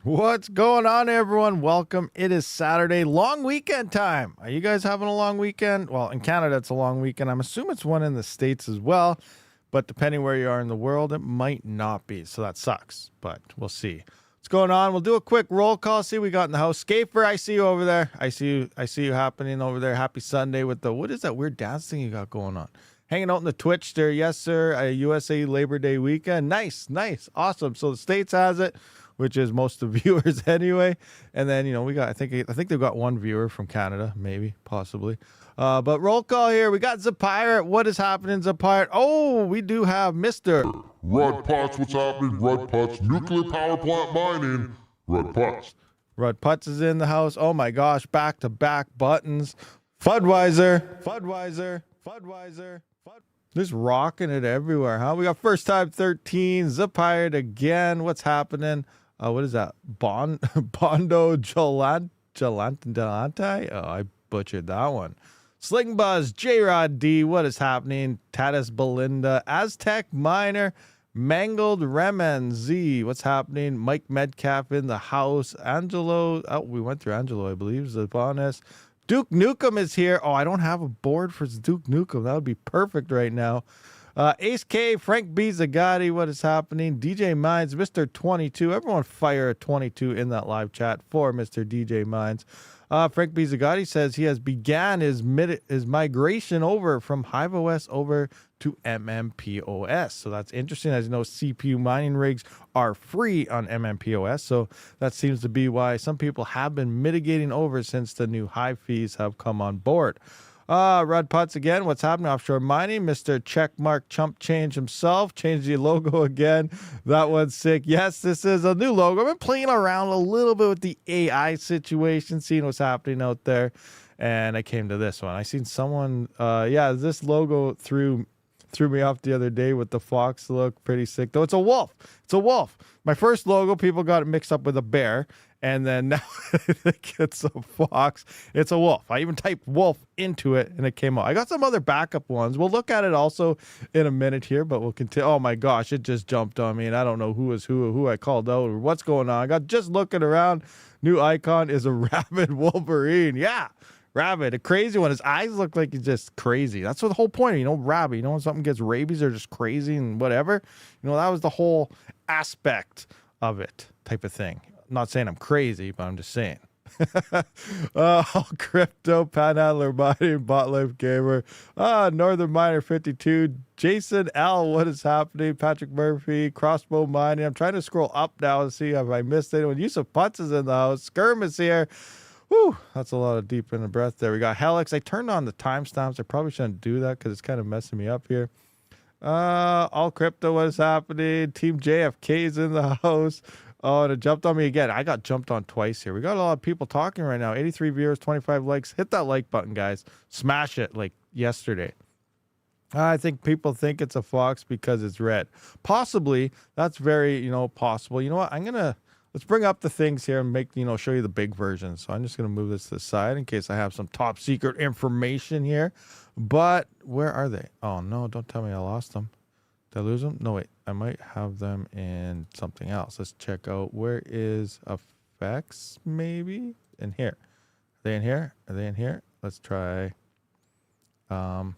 What's going on, everyone? Welcome. It is Saturday, long weekend time. Are you guys having a long weekend? Well, in Canada, it's a long weekend. I'm assuming it's one in the States as well, but depending where you are in the world, it might not be. So that sucks, but we'll see. What's going on? We'll do a quick roll call. See what we got in the house. Scaper, I see you over there. I see you happening over there. Happy Sunday with the, what is that weird dance thing you got going on? Hanging out in the Twitch there. Yes, sir. A USA Labor Day weekend. Nice. Awesome. So the States has it, which is most of the viewers anyway. And then, we got, I think they've got one viewer from Canada, maybe, possibly. But roll call here. We got Zapirate. What is happening, Zapirate? Oh, we do have Mr. Rud Putz, what's happening? Rud Putz, nuclear power plant mining. Rud Putz. Rud Putz is in the house. Oh my gosh, back-to-back buttons. Fudweiser. Just rocking it everywhere, huh? We got First Time 13, Zapirate again. What's happening? What is that? Bondo Jalante? Oh, I butchered that one. Sling Buzz, J-Rod D, what is happening? Tatis Belinda, Aztec Miner, Mangled Remen Z, what's happening? Mike Metcalf in the house. Angelo, we went through Angelo, I believe. Zabonis. Duke Nukem is here. Oh, I don't have a board for Duke Nukem. That would be perfect right now. Ace K, Frank B. Zagatti, what is happening? DJ Mines, Mr. 22. Everyone fire a 22 in that live chat for Mr. DJ Mines. Frank B. Zagatti says he has began his migration over from Hive OS over to MMPOS. So that's interesting. As you know, CPU mining rigs are free on MMPOS. So that seems to be why some people have been mitigating over since the new Hive fees have come on board. Rud Putz again. What's happening? Offshore mining. Mr. Checkmark Chump Change himself. Changed the logo again. That one's sick. Yes, this is a new logo. I've been playing around a little bit with the AI situation, seeing what's happening out there. And I came to this one. I seen someone, this logo threw me off the other day with the fox look. Pretty sick, though. It's a wolf. My first logo, people got it mixed up with a bear. And then now I think it's a fox. It's a wolf. I even typed wolf into it and it came out. I got some other backup ones. We'll look at it also in a minute here, but we'll continue. Oh my gosh, it just jumped on me and I don't know who is who I called out or what's going on. I got just looking around. New icon is a rabid Wolverine. Yeah, Rabid, a crazy one. His eyes look like he's just crazy. That's what the whole point of, rabid. When something gets rabies, they're just crazy and whatever. That was the whole aspect of it type of thing. I'm not saying I'm crazy, but I'm just saying. Crypto, Panhandler Mining, Bot Life Gamer, Northern Miner 52, Jason L, what is happening? Patrick Murphy, Crossbow Mining. I'm trying to scroll up now and see if I missed anyone. Yusuf Putz is in the house. Skirm is here. Whew, that's a lot of deep in the breath there. We got Helix. I turned on the timestamps. I probably shouldn't do that because it's kind of messing me up here. All Crypto, what is happening? Team JFK is in the house. Oh, and it jumped on me again. I got jumped on twice here. We got a lot of people talking right now. 83 viewers, 25 likes. Hit that like button, guys. Smash it like yesterday. I think people think it's a fox because it's red. Possibly. That's very, possible. You know what? Let's bring up the things here and make, show you the big version. So I'm just going to move this to the side in case I have some top secret information here. But where are they? Oh, no, don't tell me I lost them. Did I lose them? No, wait. I might have them in something else. Let's check out. Where is effects? Maybe in here. Are they in here? Are they in here? Let's try. Uh-oh.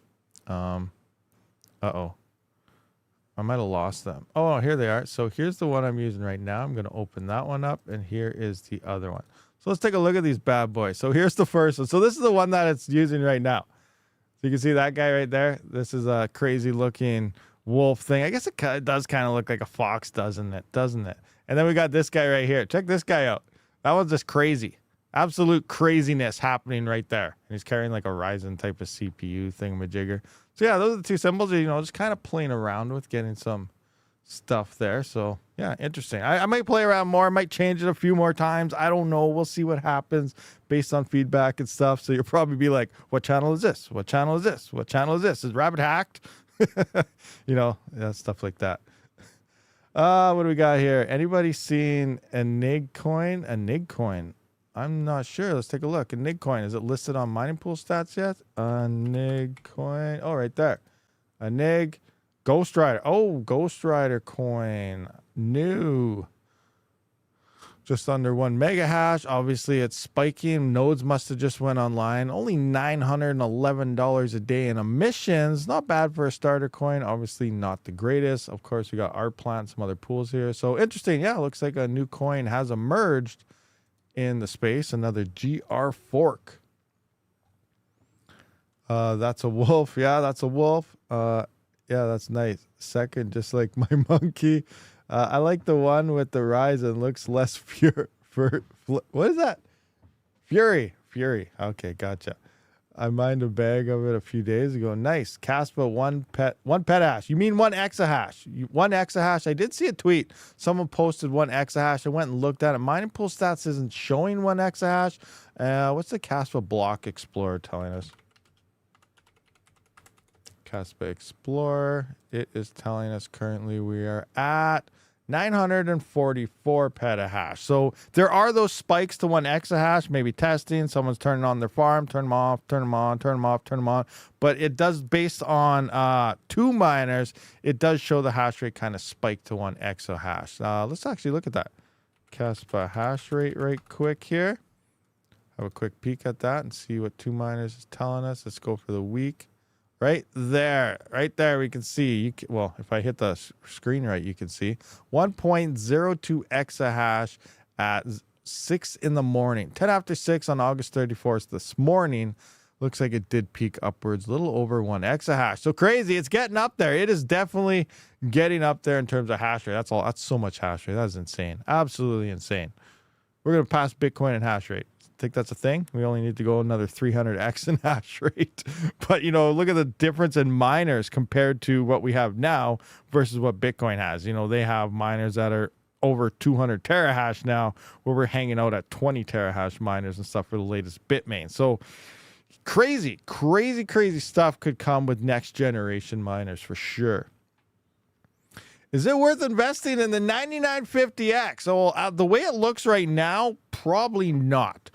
I might have lost them. Oh, here they are. So here's the one I'm using right now. I'm going to open that one up, and here is the other one. So let's take a look at these bad boys. So here's the first one. So this is the one that it's using right now. So you can see that guy right there. This is a crazy looking wolf thing. I guess it does kind of look like a fox, doesn't it? And then we got this guy right here. Check this guy out. That one's just crazy. Absolute craziness happening right there. And he's carrying like a Ryzen type of CPU thingamajigger. So yeah, those are the two symbols. Just kind of playing around with getting some stuff there. So yeah, interesting. I might play around more. I might change it a few more times. I don't know. We'll see what happens based on feedback and stuff. So you'll probably be like, what channel is this? What channel is this? What channel is this? Is Rabid hacked? Stuff like that. What do we got here? Anybody seen a NIG coin? A NIG coin? I'm not sure. Let's take a look. A NIG coin. Is it listed on mining pool stats yet? A NIG coin. Oh, right there. A NIG. Ghost Rider. Oh, Ghost Rider coin. New. just under 1 mega hash. Obviously, it's spiking. Nodes must have just went online. Only $911 a day in emissions. Not bad for a starter coin. Obviously, not the greatest. Of course, we got our plant, some other pools here. So interesting. Yeah, looks like a new coin has emerged in the space. Another GR fork. That's a wolf. Yeah, that's a wolf. Yeah, that's nice. Second, just like my monkey. I like the one with the rise and looks less what is that? Fury. Okay, gotcha. I mined a bag of it a few days ago. Nice. Kaspa, one petahash. You mean 1 exahash? 1 exahash. I did see a tweet. Someone posted 1 exahash. I went and looked at it. Mining pool stats isn't showing 1 exahash. What's the Kaspa block explorer telling us? Kaspa Explorer. It is telling us currently we are at 944 petahash. So there are those spikes to 1 exahash, maybe testing. Someone's turning on their farm, turn them off, turn them on, turn them off, turn them on. But it does, based on 2 miners, it does show the hash rate kind of spike to 1 exahash. Let's actually look at that. Kaspa hash rate right quick here. Have a quick peek at that and see what 2 miners is telling us. Let's go for the week. Right there, we can see. Well, if I hit the screen right, you can see 1.02 exahash at 6 in the morning. 10 after 6 on August 31st this morning. Looks like it did peak upwards, a little over 1 exahash. So crazy, it's getting up there. It is definitely getting up there in terms of hash rate. That's all. That's so much hash rate. That's insane. Absolutely insane. We're going to pass Bitcoin in hash rate. Think that's a thing. We only need to go another 300x in hash rate. But, you know, look at the difference in miners compared to what we have now versus what Bitcoin has. You know, they have miners that are over 200 terahash now, where we're hanging out at 20 terahash miners and stuff for the latest Bitmain. So crazy stuff could come with next generation miners for sure. Is it worth investing in the 9950X? So the way it looks right now, probably not.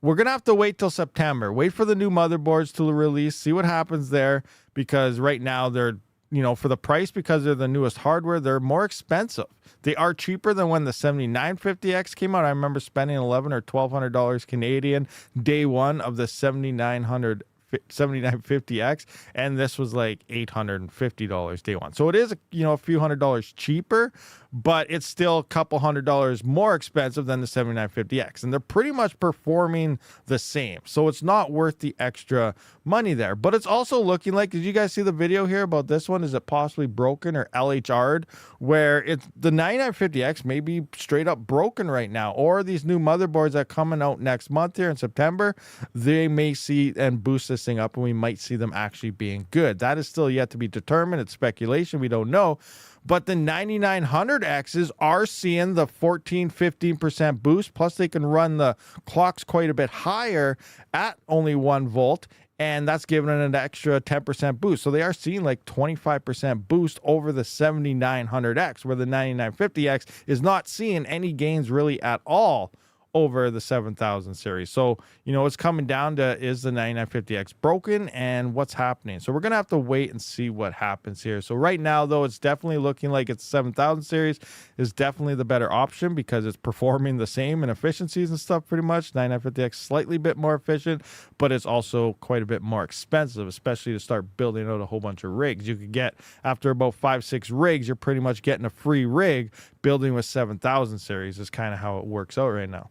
We're going to have to wait till September. Wait for the new motherboards to release, see what happens there, because right now they're, you know, for the price, because they're the newest hardware, they're more expensive. They are cheaper than when the 7950X came out. I remember spending $1,100 or $1,200 Canadian day one of the 7950X, and this was like $850 day one. So it is, you know, a few $100s cheaper, but it's still a couple $100 more expensive than the 7950X, and they're pretty much performing the same. So it's not worth the extra money there. But it's also looking like, did you guys see the video here about this one? Is it possibly broken or LHR'd, where it's the 9950X may be straight up broken right now, or these new motherboards that are coming out next month here in September, they may see and boost this thing up, and we might see them actually being good. That is still yet to be determined. It's speculation. We don't know. But the 9900Xs are seeing the 14-15% boost. Plus, they can run the clocks quite a bit higher at only 1 volt. And that's giving it an extra 10% boost. So they are seeing like 25% boost over the 7900X, where the 9950X is not seeing any gains really at all over the 7000 series. So, you know, it's coming down to, is the 9950X broken and what's happening? So we're going to have to wait and see what happens here. So right now, though, it's definitely looking like it's 7000 series is definitely the better option, because it's performing the same in efficiencies and stuff pretty much. 9950X slightly bit more efficient, but it's also quite a bit more expensive, especially to start building out a whole bunch of rigs. You could get, after about 5-6 rigs, you're pretty much getting a free rig. Building with 7000 series is kind of how it works out right now.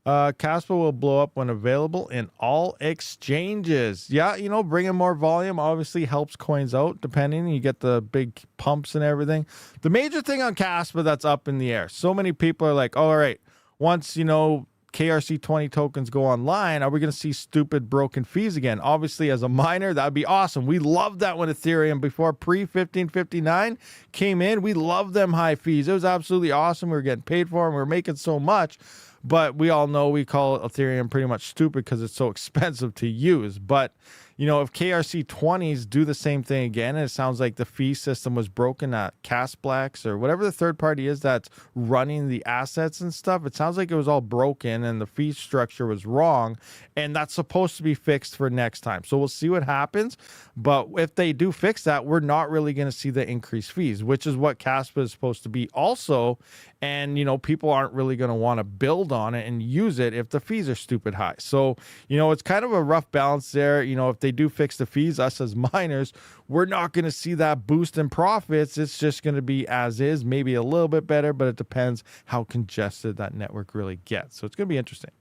Kaspa will blow up when available in all exchanges. Yeah, you know, bringing more volume obviously helps coins out, depending. You get the big pumps and everything. The major thing on Kaspa that's up in the air, so many people are like, oh, all right, once, you know, KRC20 tokens go online, are we going to see stupid broken fees again? Obviously, as a miner, that would be awesome. We loved that when Ethereum, before pre-1559 came in, we loved them high fees. It was absolutely awesome. We were getting paid for them. We were making so much. But we all know we call Ethereum pretty much stupid because it's so expensive to use. But, if KRC20s do the same thing again, and it sounds like the fee system was broken at Kaspa or whatever the third party is that's running the assets and stuff, it sounds like it was all broken and the fee structure was wrong, and that's supposed to be fixed for next time. So we'll see what happens. But if they do fix that, we're not really going to see the increased fees, which is what Kaspa is supposed to be also. And, people aren't really going to want to build on it and use it if the fees are stupid high. So, it's kind of a rough balance there. If they do fix the fees, us as miners, we're not going to see that boost in profits. It's just going to be as is, maybe a little bit better, but it depends how congested that network really gets. So it's going to be interesting.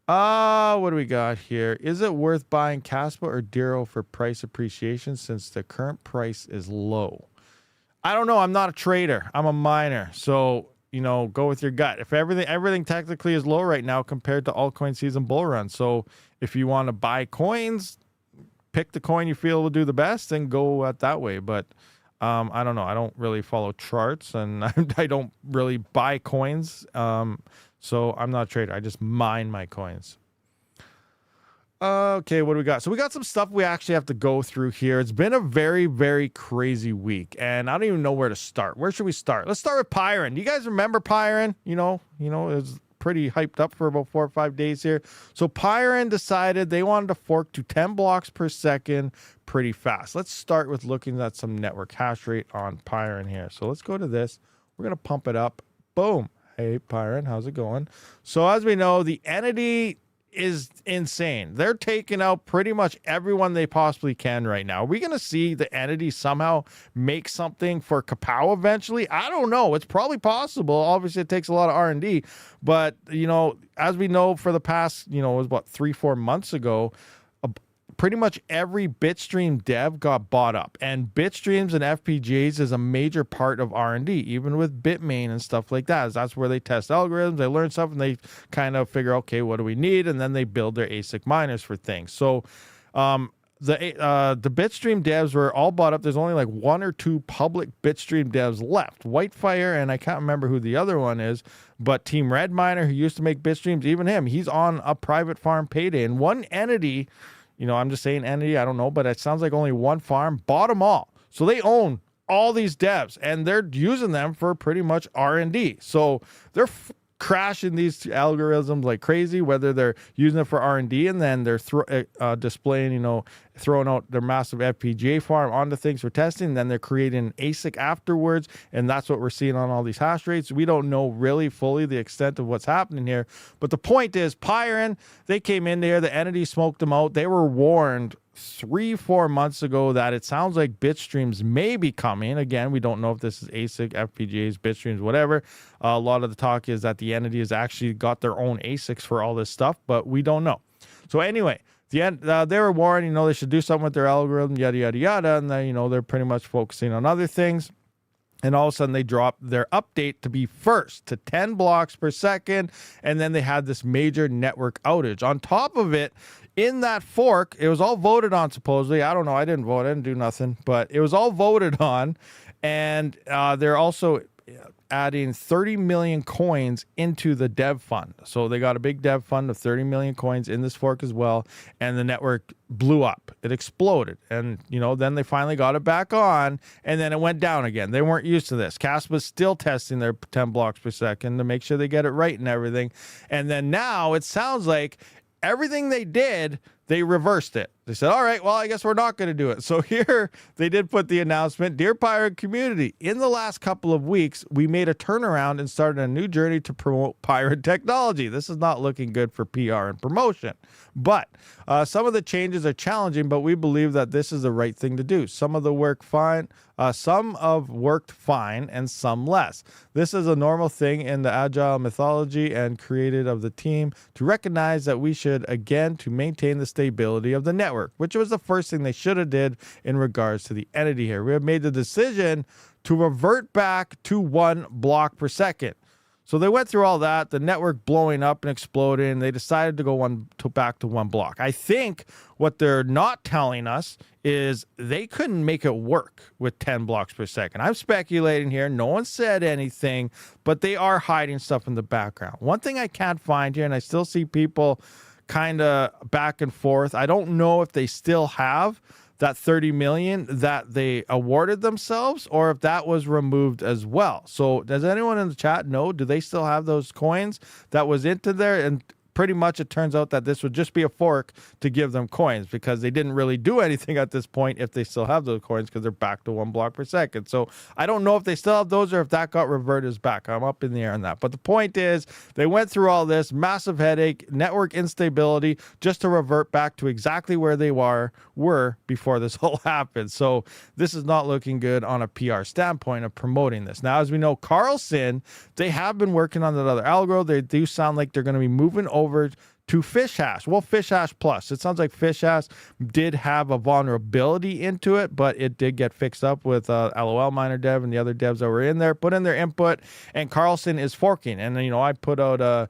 What do we got here? Is it worth buying Kaspa or Dero for price appreciation since the current price is low? I don't know. I'm not a trader. I'm a miner. So, go with your gut. If everything technically is low right now compared to altcoin season bull run. So if you want to buy coins, pick the coin you feel will do the best and go at that way. But I don't know. I don't really follow charts and I don't really buy coins. So I'm not a trader. I just mine my coins. Okay, what do we got? So we got some stuff we actually have to go through here. It's been a very, very crazy week, and I don't even know where to start. Where should we start? Let's start with Pyrin. Do you guys remember Pyrin? It was pretty hyped up for about 4 or 5 days here. So Pyrin decided they wanted to fork to 10 blocks per second pretty fast. Let's start with looking at some network hash rate on Pyrin here. So let's go to this. We're going to pump it up. Boom. Hey, Pyrin, how's it going? So as we know, the entity is insane. They're taking out pretty much everyone they possibly can right now. Are we going to see the entity somehow make something for Kapow eventually? I don't know. It's probably possible. Obviously, it takes a lot of R&D. But, as we know for the past, it was about 3-4 months ago, pretty much every Bitstream dev got bought up, and Bitstreams and FPGAs is a major part of R&D, even with Bitmain and stuff like that. That's where they test algorithms, they learn stuff, and they kind of figure, okay, what do we need? And then they build their ASIC miners for things. So the Bitstream devs were all bought up. There's only like 1 or 2 public Bitstream devs left. Whitefire, and I can't remember who the other one is, but Team Red Miner, who used to make Bitstreams, even him, he's on a private farm payday. And one entity, I'm just saying entity, I don't know, but it sounds like only one farm bought them all. So they own all these devs, and they're using them for pretty much R&D. So they're crashing these algorithms like crazy, whether they're using it for R&D and then they're displaying, throwing out their massive FPGA farm onto things for testing, and then they're creating ASIC afterwards, and that's what we're seeing on all these hash rates. We don't know really fully the extent of what's happening here, but the point is Pyrin, they came in there, the entity smoked them out. They were warned 3-4 months ago that it sounds like Bitstreams may be coming. Again, we don't know if this is ASIC, FPGAs, Bitstreams, whatever. A lot of the talk is that the entity has actually got their own ASICs for all this stuff, but we don't know. So anyway, they were warned, they should do something with their algorithm, yada, yada, yada. And then, they're pretty much focusing on other things. And all of a sudden they dropped their update to be first to 10 blocks per second. And then they had this major network outage. On top of it, in that fork, it was all voted on, supposedly. I don't know. I didn't vote. I didn't do nothing. But it was all voted on. And they're also adding 30 million coins into the dev fund. So they got a big dev fund of 30 million coins in this fork as well. And the network blew up. It exploded. And, then they finally got it back on. And then it went down again. They weren't used to this. Kaspa's still testing their 10 blocks per second to make sure they get it right and everything. And then now it sounds like everything they did, they reversed it. They said, all right, well, I guess we're not going to do it. So here they did put the announcement, Dear Pyrin community, in the last couple of weeks, we made a turnaround and started a new journey to promote Pyrin technology. This is not looking good for PR and promotion. But some of the changes are challenging, but we believe that this is the right thing to do. Some have worked fine, and some less. This is a normal thing in the agile methodology and created of the team to recognize that we should, again, to maintain the stability of the network, which was the first thing they should have did in regards to the entity here. We have made the decision to revert back to 1 block per second. So they went through all that, the network blowing up and exploding, and they decided to go back to 1 block. I think what they're not telling us is they couldn't make it work with 10 blocks per second. I'm speculating here. No one said anything, but they are hiding stuff in the background. One thing I can't find here, and I still see people kind of back and forth. I don't know if they still have that 30 million that they awarded themselves or if that was removed as well. So does anyone in the chat know, do they still have those coins that was into there? And pretty much it turns out that this would just be a fork to give them coins because they didn't really do anything at this point if they still have those coins because they're back to 1 block per second. So I don't know if they still have those or if that got reverted back. I'm up in the air on that. But the point is they went through all this massive headache, network instability, just to revert back to exactly where they were before this all happened. So this is not looking good on a PR standpoint of promoting this. Now, as we know, Carlson, they have been working on that other algo. They do sound like they're going to be moving over to Fish Hash. Well, Fish Hash Plus. It sounds like Fish Hash did have a vulnerability into it, but it did get fixed up with LOL Miner Dev and the other devs that were in there, put in their input, and Carlson is forking. And, you know, I put out a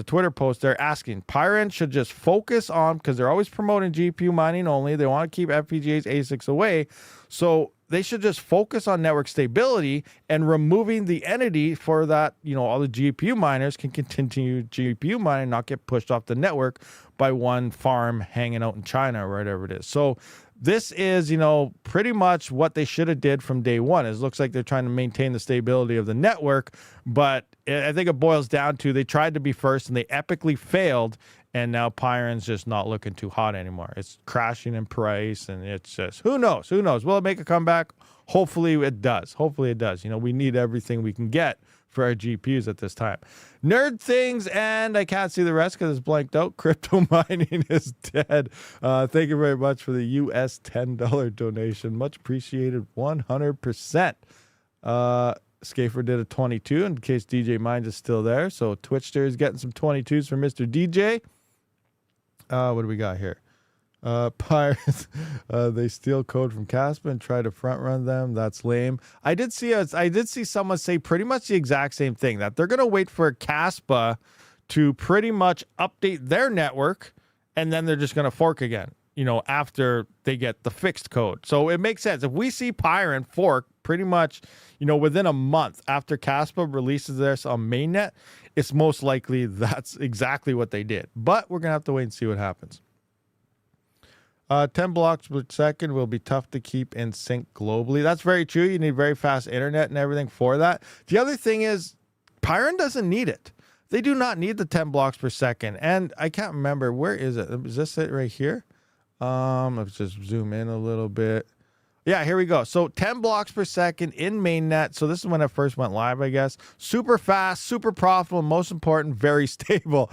Twitter post there asking Pyrin should just focus on, because they're always promoting GPU mining only. They want to keep FPGAs, ASICs away. So they should just focus on network stability and removing the entity for that, you know, all the GPU miners can continue GPU mining, not get pushed off the network by one farm hanging out in China or whatever it is. So this is, you know, pretty much what they should have did from day one. It looks like they're trying to maintain the stability of the network, but I think it boils down to they tried to be first and they epically failed. And now Pyrin's just not looking too hot anymore. It's crashing in price, and it's just, who knows? Who knows? Will it make a comeback? Hopefully it does. Hopefully it does. You know, we need everything we can get for our GPUs at this time. Nerd things, and I can't see the rest because it's blanked out. Crypto mining is dead. Thank you very much for the US $10 donation. Much appreciated, 100%. Schaefer did a 22 in case DJ Minds is still there. So Twitchster is getting some 22s from Mr. DJ. What do we got here? Pirates, they steal code from Kaspa and try to front run them. That's lame. I did see someone say pretty much the exact same thing, that they're going to wait for Kaspa to pretty much update their network and then they're just going to fork again, you know, after they get the fixed code. So it makes sense. If we see Pyrin fork pretty much, you know, within a month after Kaspa releases theirs on mainnet, it's most likely that's exactly what they did. But we're going to have to wait and see what happens. 10 blocks per second will be tough to keep in sync globally. That's very true. You need very fast internet and everything for that. The other thing is Pyrin doesn't need it. They do not need the 10 blocks per second. And I can't remember, where is it? Is this it right here? Let's just zoom in a little bit. Yeah, here we go. So 10 blocks per second in mainnet. So this is when it first went live, I guess. Super fast, super profitable, most important, very stable.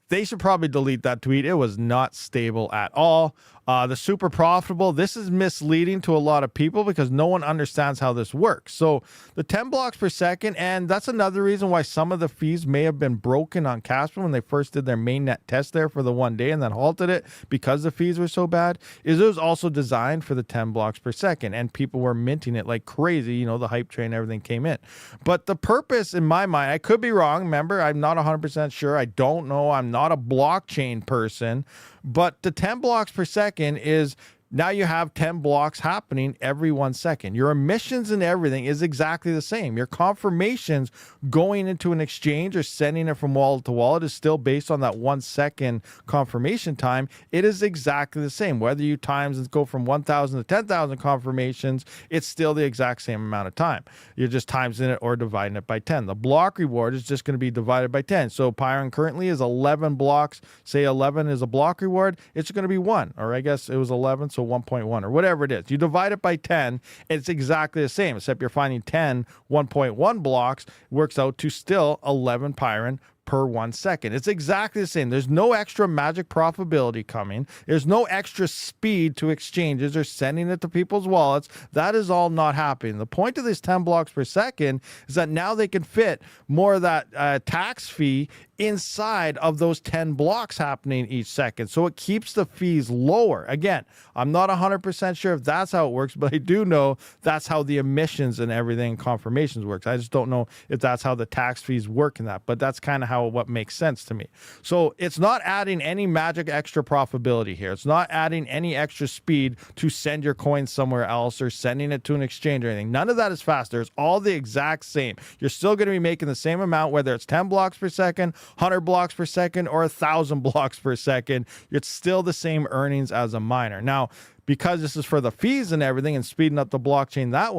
They should probably delete that tweet. It was not stable at all. The super profitable, this is misleading to a lot of people because no one understands how this works. So the 10 blocks per second, and that's another reason why some of the fees may have been broken on Kaspa when they first did their mainnet test there for the 1 day and then halted it because the fees were so bad, is it was also designed for the 10 blocks per second and people were minting it like crazy. You know, the hype train, everything came in. But the purpose in my mind, I could be wrong. Remember, I'm not 100% sure. I don't know. I'm not a blockchain person. But the 10 blocks per second is now you have 10 blocks happening every 1 second. Your emissions and everything is exactly the same. Your confirmations going into an exchange or sending it from wallet to wallet is still based on that 1 second confirmation time. It is exactly the same. Whether you times and go from 1,000 to 10,000 confirmations, it's still the exact same amount of time. You're just timesing it or dividing it by 10. The block reward is just going to be divided by 10. So Pyrin currently is 11 blocks. Say 11 is a block reward. It's going to be 1. Or I guess it was 11, so 1.1 or whatever it is. You divide it by 10, it's exactly the same, except you're finding 10 1.1 blocks, works out to still 11 Pyrin per 1 second. It's exactly the same. There's no extra magic profitability coming. There's no extra speed to exchanges or sending it to people's wallets. That is all not happening. The point of this 10 blocks per second is that now they can fit more of that tax fee inside of those 10 blocks happening each second. So it keeps the fees lower. Again, I'm not 100% sure if that's how it works, but I do know that's how the emissions and everything confirmations works. I just don't know if that's how the tax fees work in that, but that's kind of how what makes sense to me. So it's not adding any magic extra profitability here. It's not adding any extra speed to send your coins somewhere else or sending it to an exchange or anything. None of that is faster. It's all the exact same. You're still going to be making the same amount, whether it's 10 blocks per second 100 blocks per second or 1,000 blocks per second, it's still the same earnings as a miner. Now, because this is for the fees and everything and speeding up the blockchain that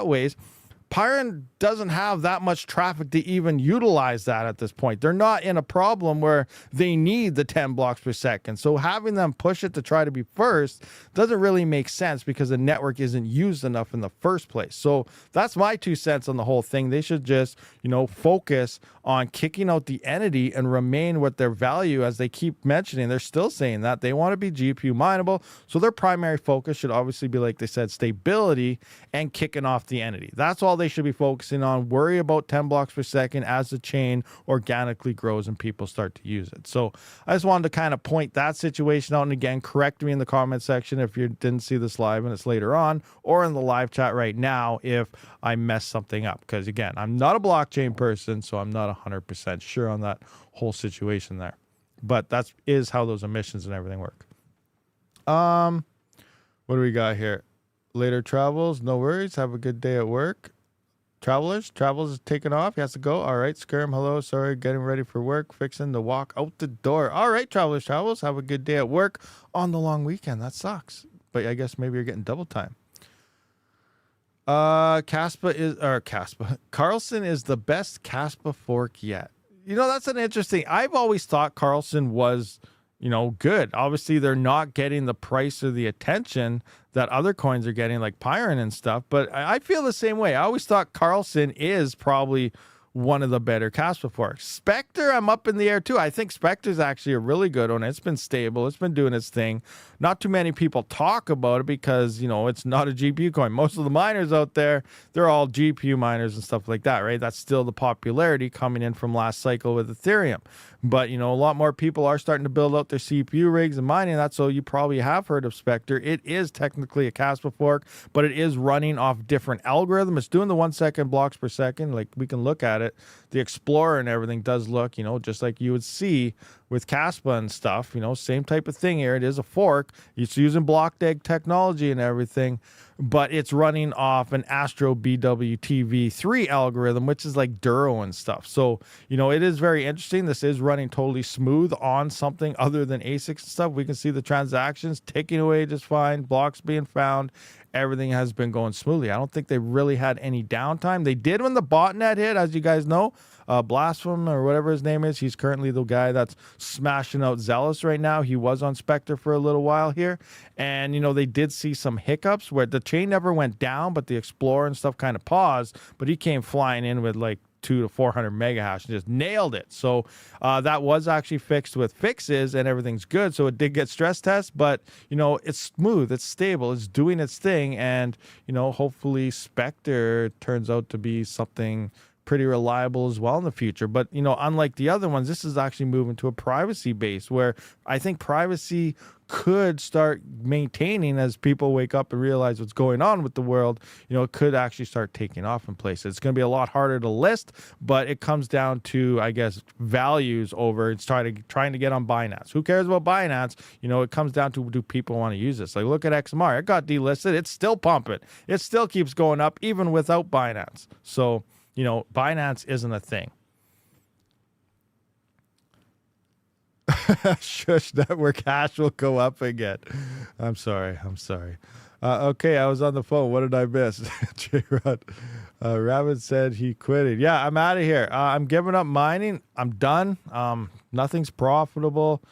ways, Pyrin doesn't have that much traffic to even utilize that at this point. They're not in a problem where they need the 10 blocks per second. So having them push it to try to be first doesn't really make sense because the network isn't used enough in the first place. So that's my 2 cents on the whole thing. They should just, focus on kicking out the entity and remain with their value, as they keep mentioning. They're still saying that they want to be GPU mineable. So their primary focus should obviously be, like they said, stability and kicking off the entity. That's all they should be focusing on. Worry about 10 blocks per second as the chain organically grows and people start to use it. So I just wanted to kind of point that situation out. And again, correct me in the comment section if you didn't see this live and it's later on, or in the live chat right now if I messed something up. Because again, I'm not a blockchain person, so I'm not 100% sure on that whole situation there. But that is how those emissions and everything work. What do we got here? Later travels, no worries. Have a good day at work. Travels is taking off. He has to go. All right, Skirm, hello. Sorry, getting ready for work. Fixing to walk out the door. All right, Travels. Have a good day at work on the long weekend. That sucks. But I guess maybe you're getting double time. Carlson is the best Kaspa fork yet. That's an interesting. I've always thought Carlson was, good. Obviously, they're not getting the price or the attention that other coins are getting, like Pyrin and stuff. But I feel the same way. I always thought Carlson is probably one of the better Kaspa forks. Spectre, I'm up in the air too. I think Spectre's actually a really good one. It's been stable. It's been doing its thing. Not too many people talk about it because, it's not a GPU coin. Most of the miners out there, they're all GPU miners and stuff like that, right? That's still the popularity coming in from last cycle with Ethereum. But, a lot more people are starting to build out their CPU rigs and mining that, so you probably have heard of Spectre. It is technically a Kaspa fork, but it is running off different algorithm. It's doing the 1 second blocks per second. Like, we can look at it. The Explorer and everything does look, just like you would see with Kaspa and stuff, same type of thing here. It is a fork. It's using block-DAG technology and everything, but it's running off an Astro BWTV3 algorithm, which is like Duro and stuff. So, it is very interesting. This is running totally smooth on something other than ASICs and stuff. We can see the transactions ticking away just fine, blocks being found. Everything has been going smoothly. I don't think they really had any downtime. They did when the botnet hit, as you guys know. Blasphemy or whatever his name is. He's currently the guy that's smashing out Zealous right now. He was on Spectre for a little while here. And, they did see some hiccups where the chain never went down, but the Explorer and stuff kind of paused. But he came flying in with like 200 to 400 mega hash and just nailed it. So that was actually fixed with fixes and everything's good. So it did get stress tests, but it's smooth, it's stable, it's doing its thing. And, hopefully Spectre turns out to be something pretty reliable as well in the future. But, unlike the other ones, this is actually moving to a privacy base where I think privacy could start maintaining as people wake up and realize what's going on with the world. It could actually start taking off in places. It's going to be a lot harder to list, but it comes down to, I guess, values over it's trying to get on Binance. Who cares about Binance? It comes down to, do people want to use this? Like, look at XMR. It got delisted. It's still pumping. It still keeps going up even without Binance. So, Binance isn't a thing. Shush, network hash will go up again. I'm sorry. Okay, I was on the phone. What did I miss? J-Rod. Rabid said he quitted. Yeah, I'm out of here. I'm giving up mining. I'm done. Nothing's profitable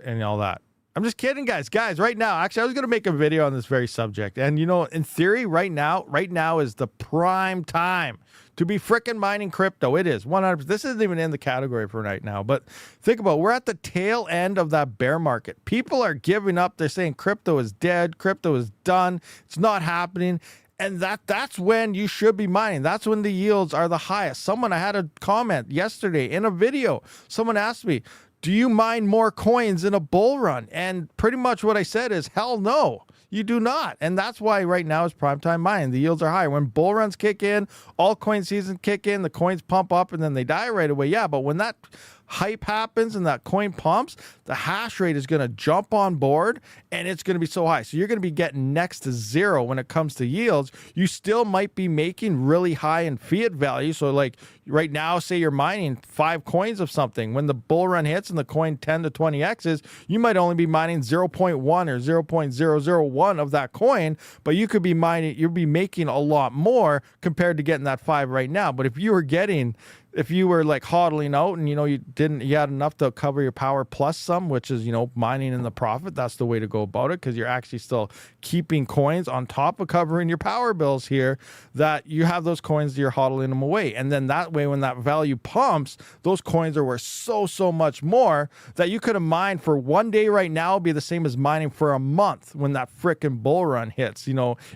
and all that. I'm just kidding, guys. Guys, right now, actually, I was going to make a video on this very subject. And, in theory, right now is the prime time to be frickin' mining crypto. It is 100%. This isn't even in the category for right now. But think about it. We're at the tail end of that bear market. People are giving up. They're saying crypto is dead. Crypto is done. It's not happening. And that's when you should be mining. That's when the yields are the highest. I had a comment yesterday in a video. Someone asked me, do you mine more coins in a bull run? And pretty much what I said is, hell no, you do not. And that's why right now is prime time mining. The yields are higher. When bull runs kick in, altcoin season kick in, the coins pump up and then they die right away. Yeah, but when that hype happens and that coin pumps, the hash rate is going to jump on board and it's going to be so high. So you're going to be getting next to zero when it comes to yields. You still might be making really high in fiat value. So like right now, say you're mining 5 coins of something. When the bull run hits and the coin 10 to 20x's, you might only be mining 0.1 or 0.001 of that coin, but you could be mining, you'll be making a lot more compared to getting that 5 right now. But if you were like hodling out and, you had enough to cover your power plus some, which is, mining in the profit, that's the way to go about it, because you're actually still keeping coins on top of covering your power bills here, that you have those coins, you're hodling them away. And then that way, when that value pumps, those coins are worth so much more that you could have mined for one day right now be the same as mining for a month when that frickin' bull run hits,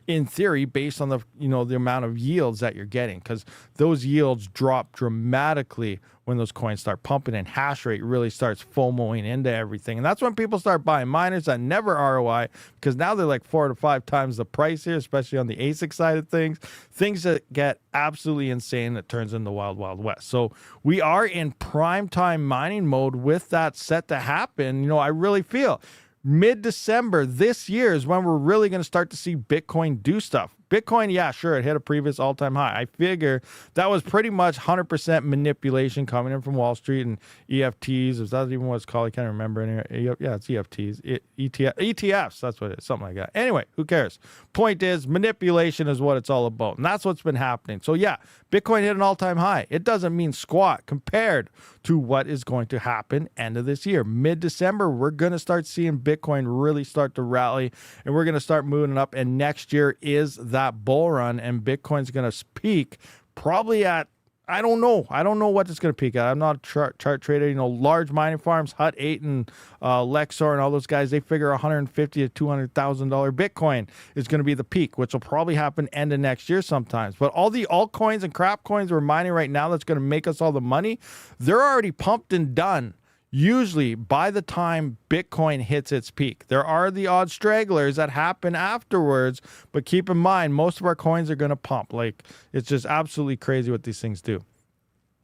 in theory, based on the, the amount of yields that you're getting, because those yields drop dramatically when those coins start pumping and hash rate really starts FOMOing into everything. And that's when people start buying miners that never ROI, because now they're like 4 to 5 times the price here, especially on the ASIC side of things. Things that get absolutely insane that turns into wild, wild west. So we are in prime time mining mode with that set to happen. I really feel mid-December this year is when we're really going to start to see Bitcoin do stuff. Bitcoin, yeah, sure, it hit a previous all-time high. I figure that was pretty much 100% manipulation coming in from Wall Street and EFTs. Is that even what it's called? I can't remember. Yeah, it's EFTs. ETFs, that's what it is, something like that. Anyway, who cares? Point is, manipulation is what it's all about, and that's what's been happening. So yeah, Bitcoin hit an all-time high. It doesn't mean squat compared to what is going to happen end of this year. Mid-December, we're going to start seeing Bitcoin really start to rally, and we're going to start moving up, and next year is that bull run, and Bitcoin's going to peak probably at, I don't know what it's going to peak at. I'm not a chart trader. Large mining farms, Hut 8 and Lexor and all those guys, they figure $150,000 to $200,000 Bitcoin is going to be the peak, which will probably happen end of next year sometimes. But all the altcoins and crap coins we're mining right now that's going to make us all the money, they're already pumped and done. Usually by the time Bitcoin hits its peak. There are the odd stragglers that happen afterwards, but keep in mind, most of our coins are going to pump. Like, it's just absolutely crazy what these things do.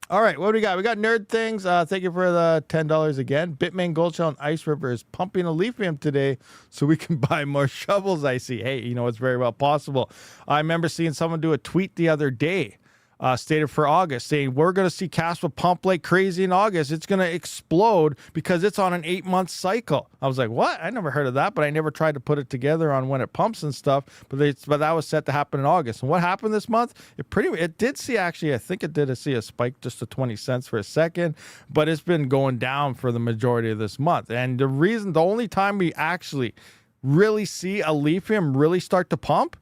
All right, what do we got? We got Nerd Things. Thank you for the $10 again. Bitmain Gold Shell and Iceriver is pumping Alephium today so we can buy more shovels, I see. Hey, it's very well possible. I remember seeing someone do a tweet the other day, stated for August, saying we're going to see Kaspa pump like crazy in August. It's going to explode because it's on an 8-month cycle. I was like, what? I never heard of that, but I never tried to put it together on when it pumps and stuff. But that was set to happen in August. And what happened this month? It did see, actually, I think it did see a spike just to 20 cents for a second, but it's been going down for the majority of this month. And the only time we actually really see Alephium really start to pump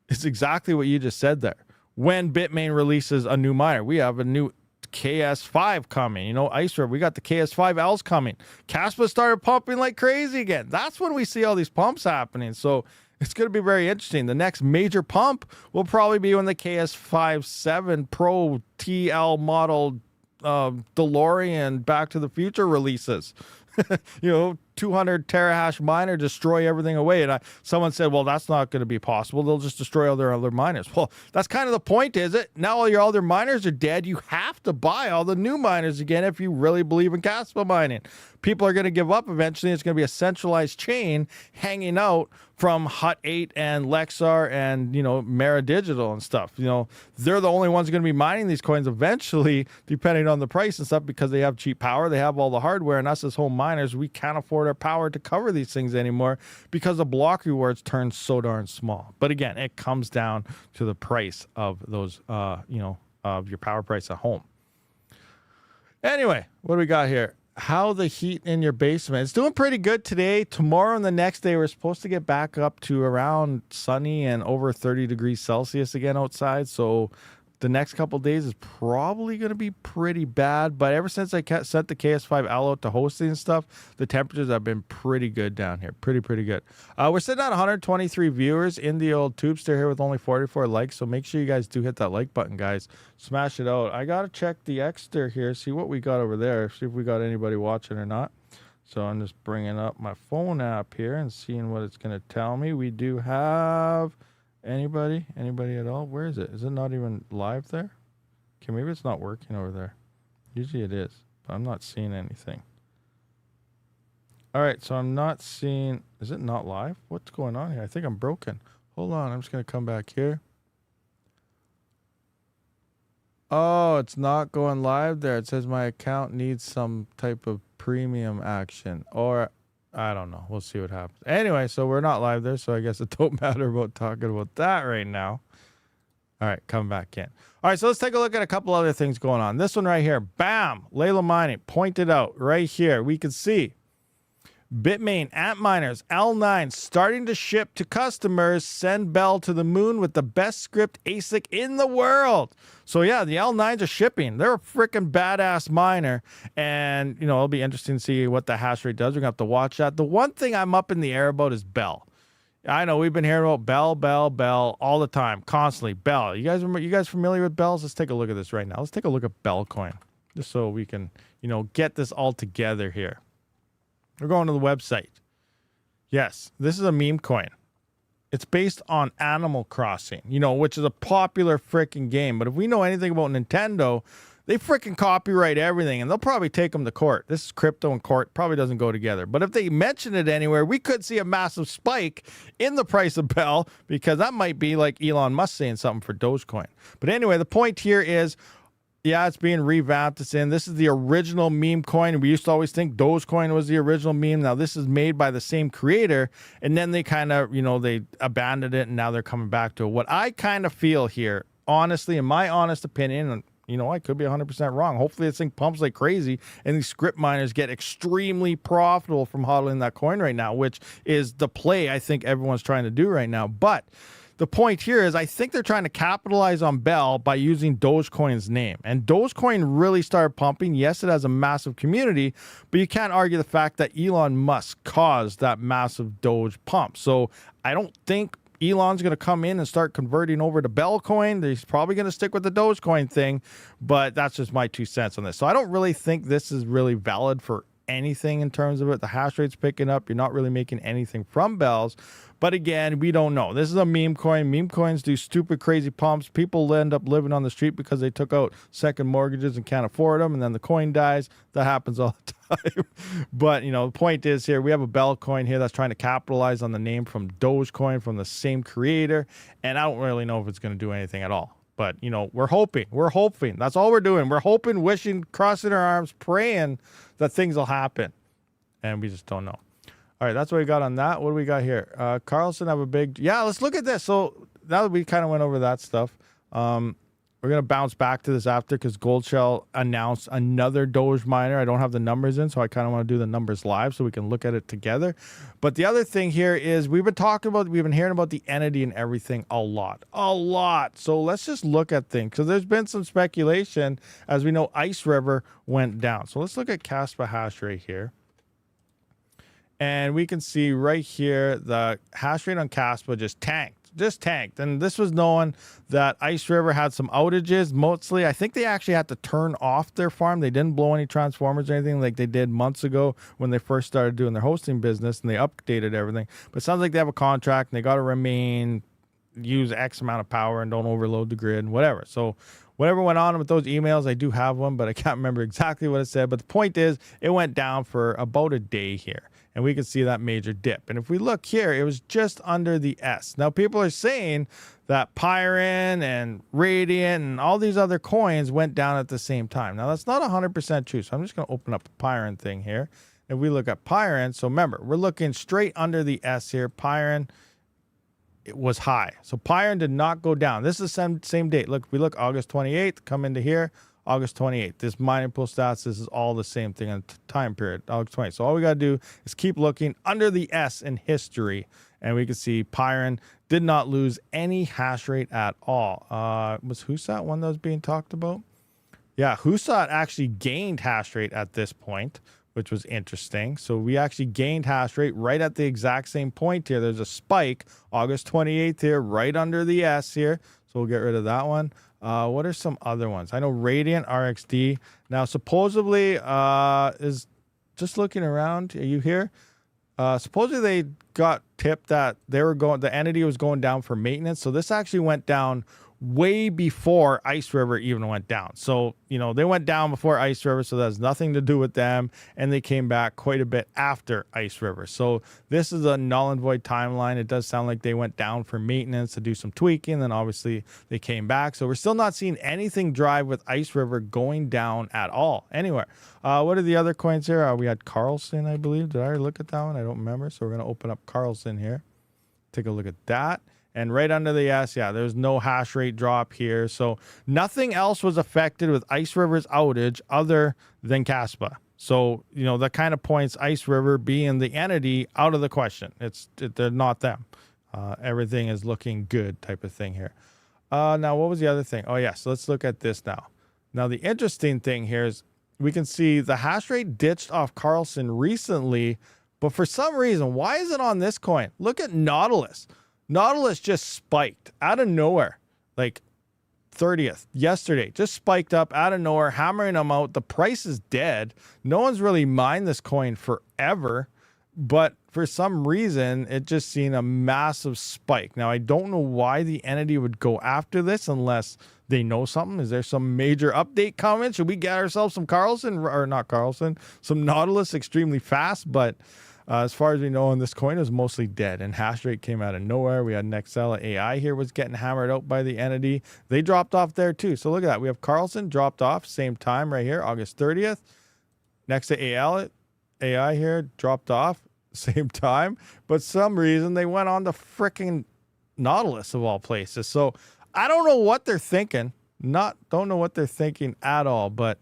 is exactly what you just said there. When Bitmain releases a new miner, we have a new KS5 coming. Iceriver, we got the KS5Ls coming. Kaspa started pumping like crazy again. That's when we see all these pumps happening. So it's going to be very interesting. The next major pump will probably be when the KS57 Pro TL model DeLorean Back to the Future releases. 200 terahash miner, destroy everything away. And someone said, well, that's not going to be possible. They'll just destroy all their other miners. Well, that's kind of the point, is it? Now all your other miners are dead. You have to buy all the new miners again if you really believe in Kaspa mining. People are going to give up eventually. It's going to be a centralized chain hanging out from Hut 8 and Lexar and, Mara Digital and stuff. They're the only ones going to be mining these coins eventually, depending on the price and stuff, because they have cheap power. They have all the hardware, and us as home miners, we can't afford our power to cover these things anymore because the block rewards turn so darn small. But again, it comes down to the price of those, of your power price at home. Anyway, what do we got here? How the heat in your basement. It's doing pretty good today. Tomorrow and the next day, we're supposed to get back up to around sunny and over 30 degrees Celsius again outside. So the next couple of days is probably going to be pretty bad. But ever since I sent the KS5L out to hosting and stuff, the temperatures have been pretty good down here. Pretty good. We're sitting at 123 viewers in the old tubester here with only 44 likes. So make sure you guys do hit that like button, guys. Smash it out. I got to check the Exter here, see what we got over there, see if we got anybody watching or not. So I'm just bringing up my phone app here and seeing what it's going to tell me. We do have... Anybody at all? Where is it? Is it not even live there? Okay, maybe it's not working over there. Usually it is. but I'm not seeing anything. All right, so I'm not seeing... Is it not live? What's going on here? I think I'm broken. Hold on, I'm just going to come back here. Oh, it's not going live there. It says my account needs some type of premium action. Or, I don't know. We'll see what happens. Anyway, so we're not live there, so I guess it don't matter about talking about that right now. All right, come back in. All right, so let's take a look at a couple other things going on. This one right here, bam, Layla Mining pointed out right here. We can see Bitmain, Antminers, L9s starting to ship to customers. Send Bell to the moon with the best script ASIC in the world. So yeah, the L9s are shipping. They're a freaking badass miner. And, you know, it'll be interesting to see what the hash rate does. We're going to have to watch that. The one thing I'm up in the air about is Bell. I know we've been hearing about Bell all the time, constantly. Bell. You guys familiar with Bells? Let's take a look at this right now. Let's take a look at Bell coin, just so we can, you know, get this all together here. We're going to the website. Yes, this is a meme coin. It's based on Animal Crossing, you know, which is a popular freaking game. But if we know anything about Nintendo, they freaking copyright everything, and they'll probably take them to court. This is crypto and court. Probably doesn't go together. But if they mention it anywhere, we could see a massive spike in the price of Bell, because that might be like Elon Musk saying something for Dogecoin. But anyway, the point here is, yeah, it's being revamped. It's in. This is the original meme coin. We used to always think Dogecoin was the original meme. Now this is made by the same creator, and then they kind of, you know, they abandoned it, and now they're coming back to it. What I kind of feel here, honestly, in my honest opinion, and you know, I could be 100% wrong. Hopefully this thing pumps like crazy, and these script miners get extremely profitable from hodling that coin right now, which is the play I think everyone's trying to do right now. But the point here is, I think they're trying to capitalize on Bell by using Dogecoin's name. And Dogecoin really started pumping. Yes, it has a massive community, but you can't argue the fact that Elon Musk caused that massive Doge pump. So I don't think Elon's going to come in and start converting over to Bell coin. He's probably going to stick with the Dogecoin thing, but that's just my 2 cents on this. So I don't really think this is really valid for anything in terms of it. The hash rate's picking up. You're not really making anything from Bells. But again, we don't know. This is a meme coin. Meme coins do stupid, crazy pumps. People end up living on the street because they took out second mortgages and can't afford them, and then the coin dies. That happens all the time. But, you know, the point is here, we have a Bell coin here that's trying to capitalize on the name from Dogecoin, from the same creator, and I don't really know if it's going to do anything at all. But, you know, we're hoping. We're hoping. That's all we're doing. We're hoping, wishing, crossing our arms, praying that things will happen. And we just don't know. All right, that's what we got on that. What do we got here? Carlson have a big... Yeah, let's look at this. So now that we kind of went over that stuff, we're going to bounce back to this after, because Goldshell announced another Doge miner. I don't have the numbers in, so I kind of want to do the numbers live so we can look at it together. But the other thing here is we've been hearing about the entity and everything a lot. So let's just look at things, because there's been some speculation. As we know, Iceriver went down. So let's look at Kaspa hash rate here. And we can see right here, the hash rate on Kaspa just tanked. And this was knowing that Iceriver had some outages. Mostly, I think they actually had to turn off their farm. They didn't blow any transformers or anything like they did months ago when they first started doing their hosting business, and they updated everything. But it sounds like they have a contract, and they got to use X amount of power and don't overload the grid and whatever. So whatever went on with those emails, I do have one, but I can't remember exactly what it said. But the point is, it went down for about a day here. And we can see that major dip. And if we look here, it was just under the S. Now, people are saying that Pyrin and Radiant and all these other coins went down at the same time. Now, that's not 100% true. So I'm just going to open up the Pyrin thing here. If we look at Pyrin, so remember, we're looking straight under the S here. Pyrin, it was high. So Pyrin did not go down. This is the same date. Look, if we look August 28th, come into here. August 28th. This mining pool stats, this is all the same thing in time period, August 28th. So all we got to do is keep looking under the S in history, and we can see Pyrin did not lose any hash rate at all. Was Husat one that was being talked about? Yeah, Husat actually gained hash rate at this point, which was interesting. So we actually gained hash rate right at the exact same point here. There's a spike, August 28th here, right under the S here. So we'll get rid of that one. What are some other ones? I know Radiant RXD. Now, supposedly, is just looking around. Are you here? Supposedly they got tipped that the entity was going down for maintenance. So this actually went down way before Iceriver even went down. So, you know, they went down before Iceriver, so that has nothing to do with them, and they came back quite a bit after Iceriver. So this is a null and void timeline. It does sound like they went down for maintenance to do some tweaking, then obviously they came back. So we're still not seeing anything drive with Iceriver going down at all anywhere. What are the other coins here? We had Carlson, I believe. Did I already look at that one? I don't remember. So we're going to open up Carlson here. Take a look at that. And right under the S, yeah, there's no hash rate drop here. So nothing else was affected with Iceriver's outage other than Kaspa. So, you know, that kind of points Iceriver being the entity out of the question. They're not them. Everything is looking good type of thing here. Now, what was the other thing? Oh, yeah, so let's look at this now. Now, the interesting thing here is we can see the hash rate ditched off Carlson recently, but for some reason, why is it on this coin? Look at Nautilus. Nautilus just spiked out of nowhere, like 30th yesterday, just spiked up out of nowhere, hammering them out. The price is dead. No one's really mined this coin forever, but for some reason, it just seen a massive spike. Now, I don't know why the entity would go after this unless they know something. Is there some major update coming? Should we get ourselves some Carlson, or not Carlson, some Nautilus extremely fast? But as far as we know on this coin, it was mostly dead, and hash rate came out of nowhere. We had Nexella AI here was getting hammered out by the entity. They dropped off there too. So look at that. We have Carlson dropped off same time right here, August 30th. Next to AI here dropped off same time, but some reason they went on to freaking Nautilus of all places. So I don't know what they're thinking. Don't know what they're thinking at all, but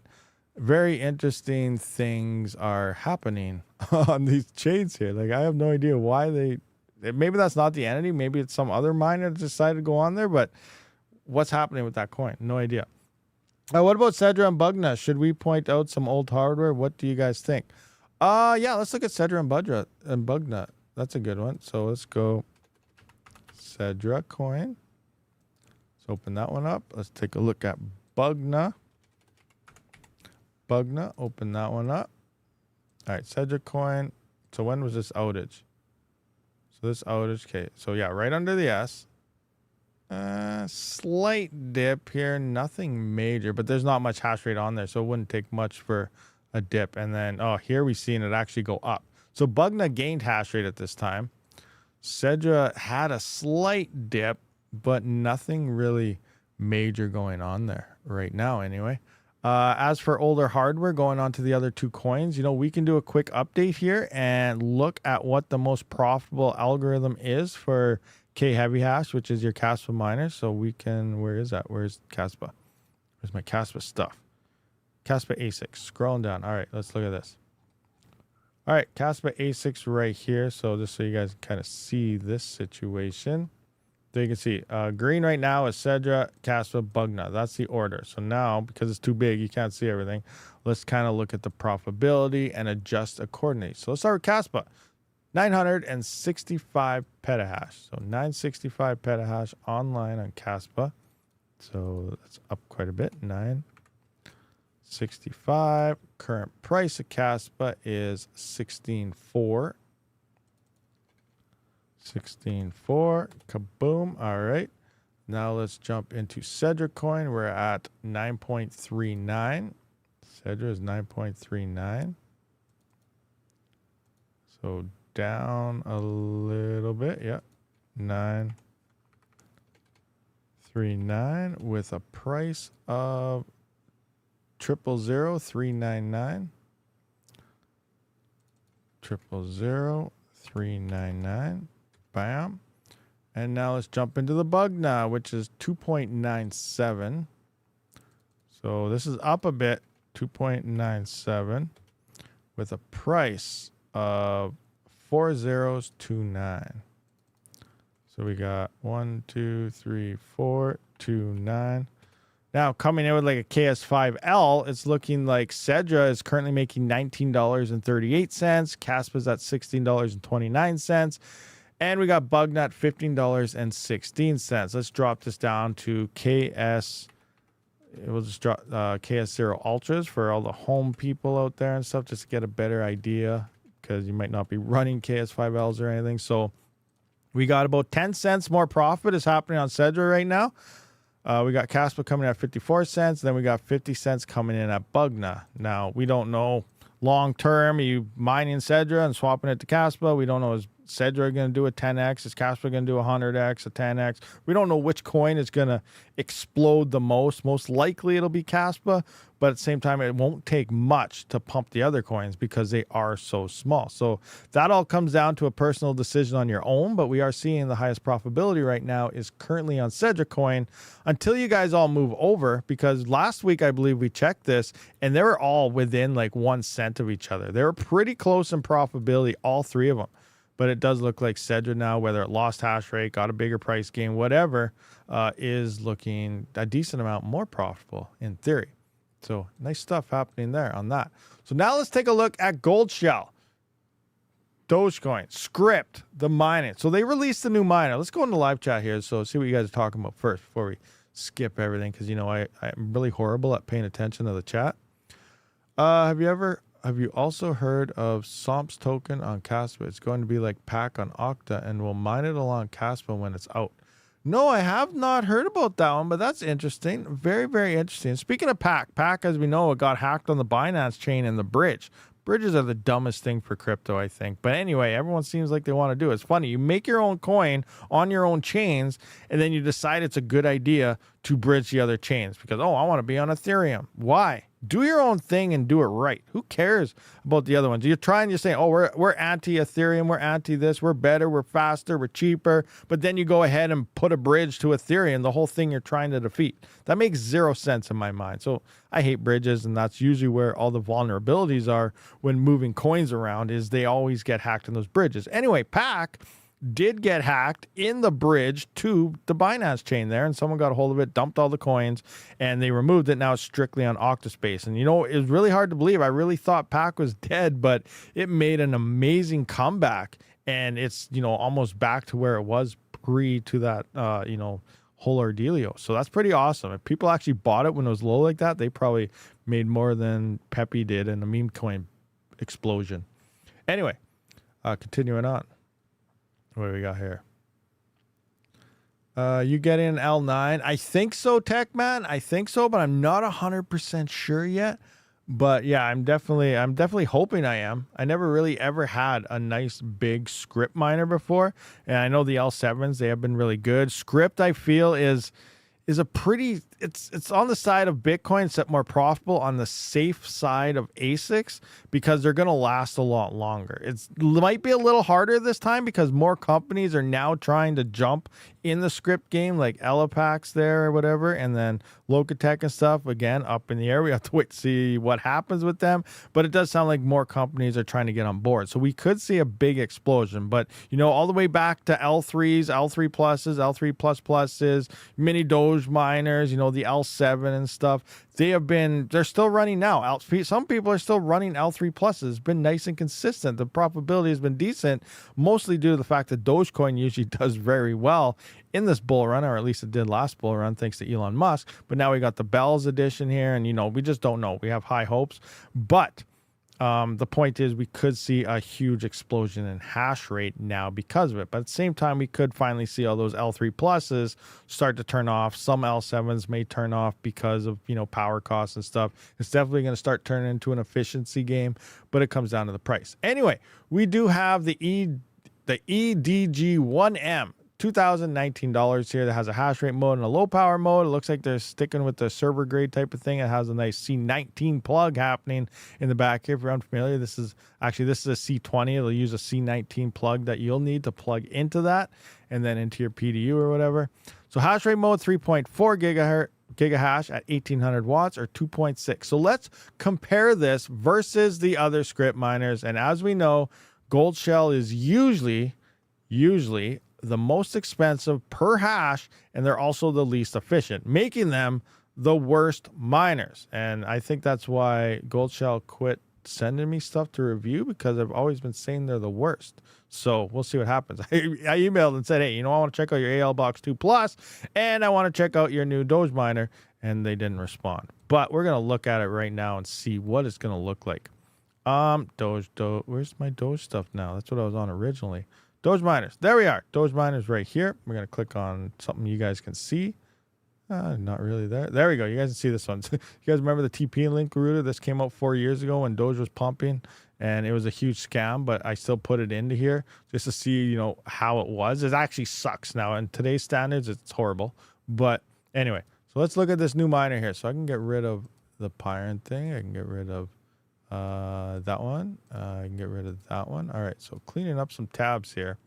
very interesting things are happening on these chains here. Like, I have no idea why maybe that's not the entity. Maybe it's some other miner that decided to go on there, but what's happening with that coin? No idea. What about Cedra and Bugna? Should we point out some old hardware? What do you guys think? Yeah, let's look at Cedra and Bugna. That's a good one. So let's go Cedra coin. Let's open that one up. Let's take a look at Bugna. Open that one up. All right, Cedric coin. So when was this outage? So this outage, okay. So yeah, right under the S. Slight dip here, nothing major, but there's not much hash rate on there, so it wouldn't take much for a dip. And then, oh, here we've seen it actually go up. So Bugna gained hash rate at this time. Cedra had a slight dip, but nothing really major going on there right now anyway. As for older hardware, going on to the other two coins, you know, we can do a quick update here and look at what the most profitable algorithm is for K Heavy Hash, which is your Kaspa miner. So we can, where is that? Where's Kaspa? Where's my Kaspa stuff? Kaspa ASIC, scrolling down. All right, let's look at this. All right, Kaspa ASICs right here. So just so you guys kind of see this situation. So you can see green right now is Cedra, Kaspa, Bugna. That's the order. So now, because it's too big, you can't see everything. Let's kind of look at the profitability and adjust accordingly. So let's start with Kaspa. 965 petahash. So 965 petahash online on Kaspa. So that's up quite a bit. 965. Current price of Kaspa is 16.4. 16.4. Kaboom. All right. Now let's jump into Cedra coin. We're at 9.39. Cedra is 9.39. So down a little bit. Yeah. 9.39 with a price of 0000399. 0000399. Bam. And now let's jump into the Bugna, which is 2.97. So this is up a bit, 2.97, with a price of 4029. So we got 1, 2, 3, 4, 2, 9. Now coming in with like a KS5L, it's looking like Cedra is currently making $19.38. Kaspa's at $16.29. And we got Bugna at $15.16. Let's drop this down to KS. We'll just drop KS0 Ultras for all the home people out there and stuff, just to get a better idea, because you might not be running KS5Ls or anything. So we got about 10 cents more profit is happening on Cedra right now. We got Kaspa coming at 54 cents. Then we got 50 cents coming in at Bugna. Now, we don't know long term. Are you mining Cedra and swapping it to Kaspa? We don't know, is Cedra going to do a 10x? Is Kaspa going to do a 100x, a 10x? We don't know which coin is going to explode the most. Most likely it'll be Kaspa, but at the same time, it won't take much to pump the other coins because they are so small. So that all comes down to a personal decision on your own, but we are seeing the highest profitability right now is currently on Cedra coin until you guys all move over, because last week I believe we checked this and they were all within like 1 cent of each other. They were pretty close in profitability, all three of them. But it does look like Cedra now, whether it lost hash rate, got a bigger price gain, whatever, is looking a decent amount more profitable in theory. So nice stuff happening there on that. So now let's take a look at Gold Shell, Dogecoin, Script, the mining. So they released the new miner. Let's go into live chat here. So see what you guys are talking about first before we skip everything, because you know I'm really horrible at paying attention to the chat. Have you also heard of SOMP's token on Kaspa? It's going to be like PAC on Octa, and we'll mine it along Kaspa when it's out. No, I have not heard about that one, but that's interesting. Very, very interesting. Speaking of PAC, as we know, it got hacked on the Binance chain and the bridge. Bridges are the dumbest thing for crypto, I think. But anyway, everyone seems like they want to do it. It's funny. You make your own coin on your own chains, and then you decide it's a good idea to bridge the other chains because, oh, I want to be on Ethereum. Why? Do your own thing and do it right. Who cares about the other ones? You're saying, oh, we're anti-Ethereum, we're anti-this, we're better, we're faster, we're cheaper. But then you go ahead and put a bridge to Ethereum, the whole thing you're trying to defeat. That makes zero sense in my mind. So I hate bridges, and that's usually where all the vulnerabilities are when moving coins around, is they always get hacked in those bridges. Anyway, PAC did get hacked in the bridge to the Binance chain there, and someone got a hold of it, dumped all the coins, and they removed it. Now it's strictly on Octa.Space. And you know, it was really hard to believe. I really thought PAC was dead, but it made an amazing comeback, and it's, you know, almost back to where it was pre to that, you know, whole ordealio. So that's pretty awesome. If people actually bought it when it was low like that, they probably made more than Pepe did in a meme coin explosion. Anyway, continuing on. What do we got here? You get in L9? I think so, Tech Man. I think so, but I'm not 100% sure yet. But yeah, I'm definitely hoping I am. I never really ever had a nice big script miner before, and I know the L7s, they have been really good. Script, I feel, is a pretty, it's on the side of Bitcoin, except more profitable on the safe side of ASICs because they're going to last a lot longer. It might be a little harder this time because more companies are now trying to jump in the script game, like Elapax there or whatever, and then Locatech and stuff, again, up in the air. We have to wait to see what happens with them, but it does sound like more companies are trying to get on board. So we could see a big explosion, but you know, all the way back to L3s, L3 pluses, L3 plus pluses, mini Doge miners, you know, the L7 and stuff. They're still running now. Some people are still running L3 pluses. It's been nice and consistent. The profitability has been decent, mostly due to the fact that Dogecoin usually does very well in this bull run, or at least it did last bull run, thanks to Elon Musk. But now we got the Bells edition here, and you know, we just don't know. We have high hopes, but the point is we could see a huge explosion in hash rate now because of it. But at the same time, we could finally see all those L3 pluses start to turn off. Some L7s may turn off because of, you know, power costs and stuff. It's definitely going to start turning into an efficiency game, but it comes down to the price. Anyway, we do have the EDG1M. $2,019 here that has a hash rate mode and a low power mode. It looks like they're sticking with the server grade type of thing. It has a nice C19 plug happening in the back here. If you're unfamiliar, this is a C20. It'll use a C19 plug that you'll need to plug into that and then into your PDU or whatever. So hash rate mode 3.4 gigahash at 1800 watts or 2.6. So let's compare this versus the other script miners. And as we know, Gold Shell is usually the most expensive per hash, and they're also the least efficient, making them the worst miners. And I think that's why Gold Shell quit sending me stuff to review, because I've always been saying they're the worst. So we'll see what happens. I emailed and said, hey, you know, I want to check out your AL Box 2 Plus, and I want to check out your new Doge miner, and they didn't respond. But we're going to look at it right now and see what it's going to look like. Doge, where's my Doge stuff now? That's what I was on originally. Doge miners. There we are. Doge miners right here. We're going to click on something you guys can see. Not really there. There we go. You guys can see this one. You guys remember the TP-Link router? This came out 4 years ago when Doge was pumping, and it was a huge scam, but I still put it into here just to see, you know, how it was. It actually sucks now. In today's standards, it's horrible. But anyway, so let's look at this new miner here. So I can get rid of the Pyrin thing. I can get rid of that one. I can get rid of that one. All right, so cleaning up some tabs here.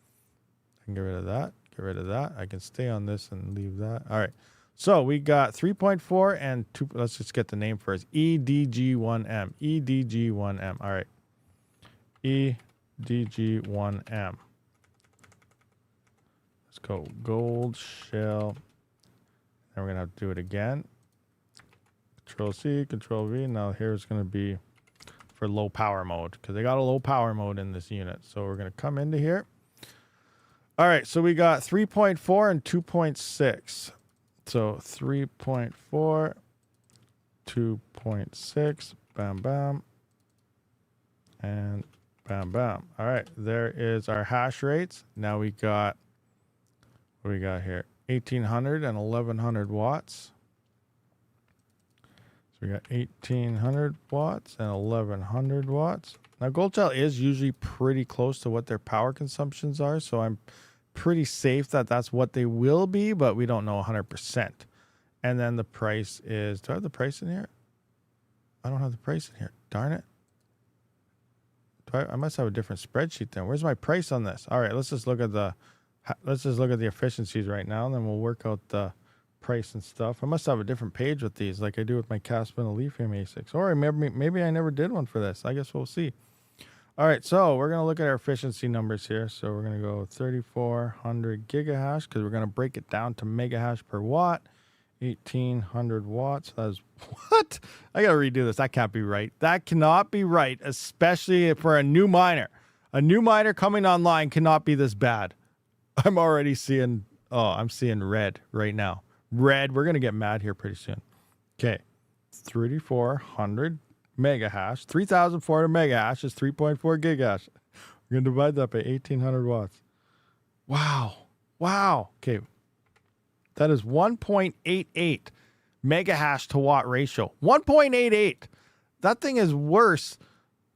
I can get rid of that. Get rid of that. I can stay on this and leave that. All right. So we got 3.4 and 2. Let's just get the name first. EDG1M. EDG1M. All right. EDG1M. Let's go gold shell. And we're going to have to do it again. Control C, Control V. Now here's going to be for low power mode because they got a low power mode in this unit. So we're going to come into here. All right. So we got 3.4 and 2.6. So 3.4, 2.6, bam, bam, and bam, bam. All right, there is our hash rates. Now we got, what do we got here? 1800 and 1100 watts. So we got 1800 watts and 1100 watts. Now Gold Shell is usually pretty close to what their power consumptions are, so I'm pretty safe that that's what they will be, but we don't know 100%. And then the price is, do I have the price in here? I don't have the price in here. Darn it. I must have a different spreadsheet then. Where's my price on this? All right, let's just look at the efficiencies right now, and then we'll work out the price and stuff. I must have a different page with these like I do with my Kaspa and Alephium ASICs. Or maybe I never did one for this. I guess we'll see. All right, so we're going to look at our efficiency numbers here. So we're going to go 3,400 gigahash because we're going to break it down to megahash per watt. 1,800 watts. That is what? I got to redo this. That can't be right. That cannot be right, especially for a new miner. A new miner coming online cannot be this bad. I'm already seeing, I'm seeing red right now. Red. We're going to get mad here pretty soon. Okay. 3,400 megahash. 3,400 megahash is 3.4 gigahash. We're going to divide that by 1,800 watts. Wow. Wow. Okay. That is 1.88 megahash to watt ratio. 1.88. That thing is worse.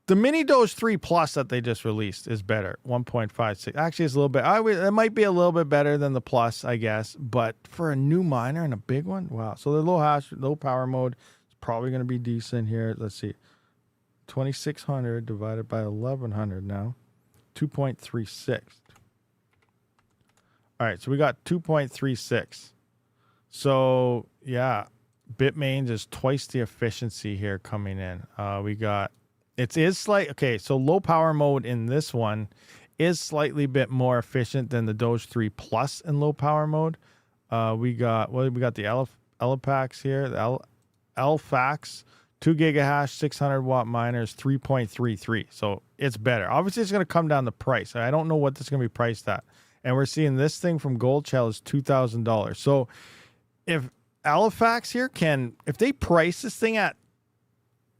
The Mini Doge 3 Plus that they just released is better. 1.56. Actually, it's a little bit. It might be a little bit better than the Plus, I guess. But for a new miner and a big one, wow. So the low power mode is probably going to be decent here. Let's see. 2,600 divided by 1,100 now. 2.36. All right, so we got 2.36. So, yeah, Bitmains is twice the efficiency here coming in. We got, it is slight, okay, so low power mode in this one is slightly bit more efficient than the Doge 3 Plus in low power mode. We got the Elepax here, the Elfax, 2 gigahash, 600 watt miners, 3.33. So it's better. Obviously, it's going to come down the price. I don't know what this is going to be priced at. And we're seeing this thing from Gold Shell is $2,000. So if Halifax here if they price this thing at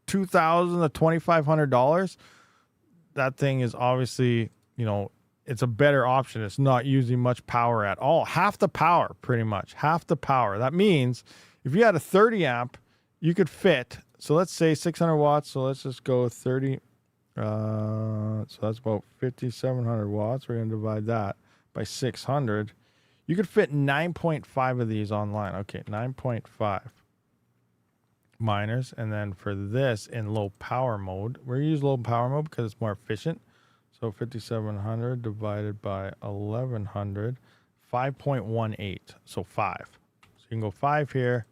$2,000 to $2,500, that thing is obviously, you know, it's a better option. It's not using much power at all. Half the power, pretty much. Half the power. That means if you had a 30 amp, you could fit. So let's say 600 watts. So let's just go 30. So that's about 5,700 watts. We're going to divide that by 600. You could fit 9.5 of these online. Okay, 9.5 miners. And then for this in low power mode, we're going to use low power mode because it's more efficient. So 5,700 divided by 1,100, 5.18. So 5. So you can go 5 here,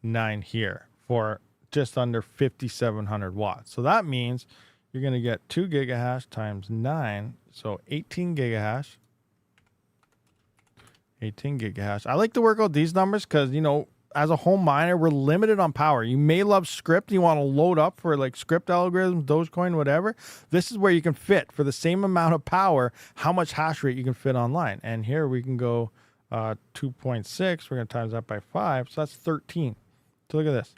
9 here for just under 5,700 watts. So that means you're going to get 2 gigahash times 9. So 18 gigahash. 18 gigahash. I like to work out these numbers because, you know, as a home miner, we're limited on power. You may love script. You want to load up for like script algorithms, Dogecoin, whatever. This is where you can fit for the same amount of power, how much hash rate you can fit online. And here we can go 2.6. We're going to times that by 5. So that's 13. So look at this.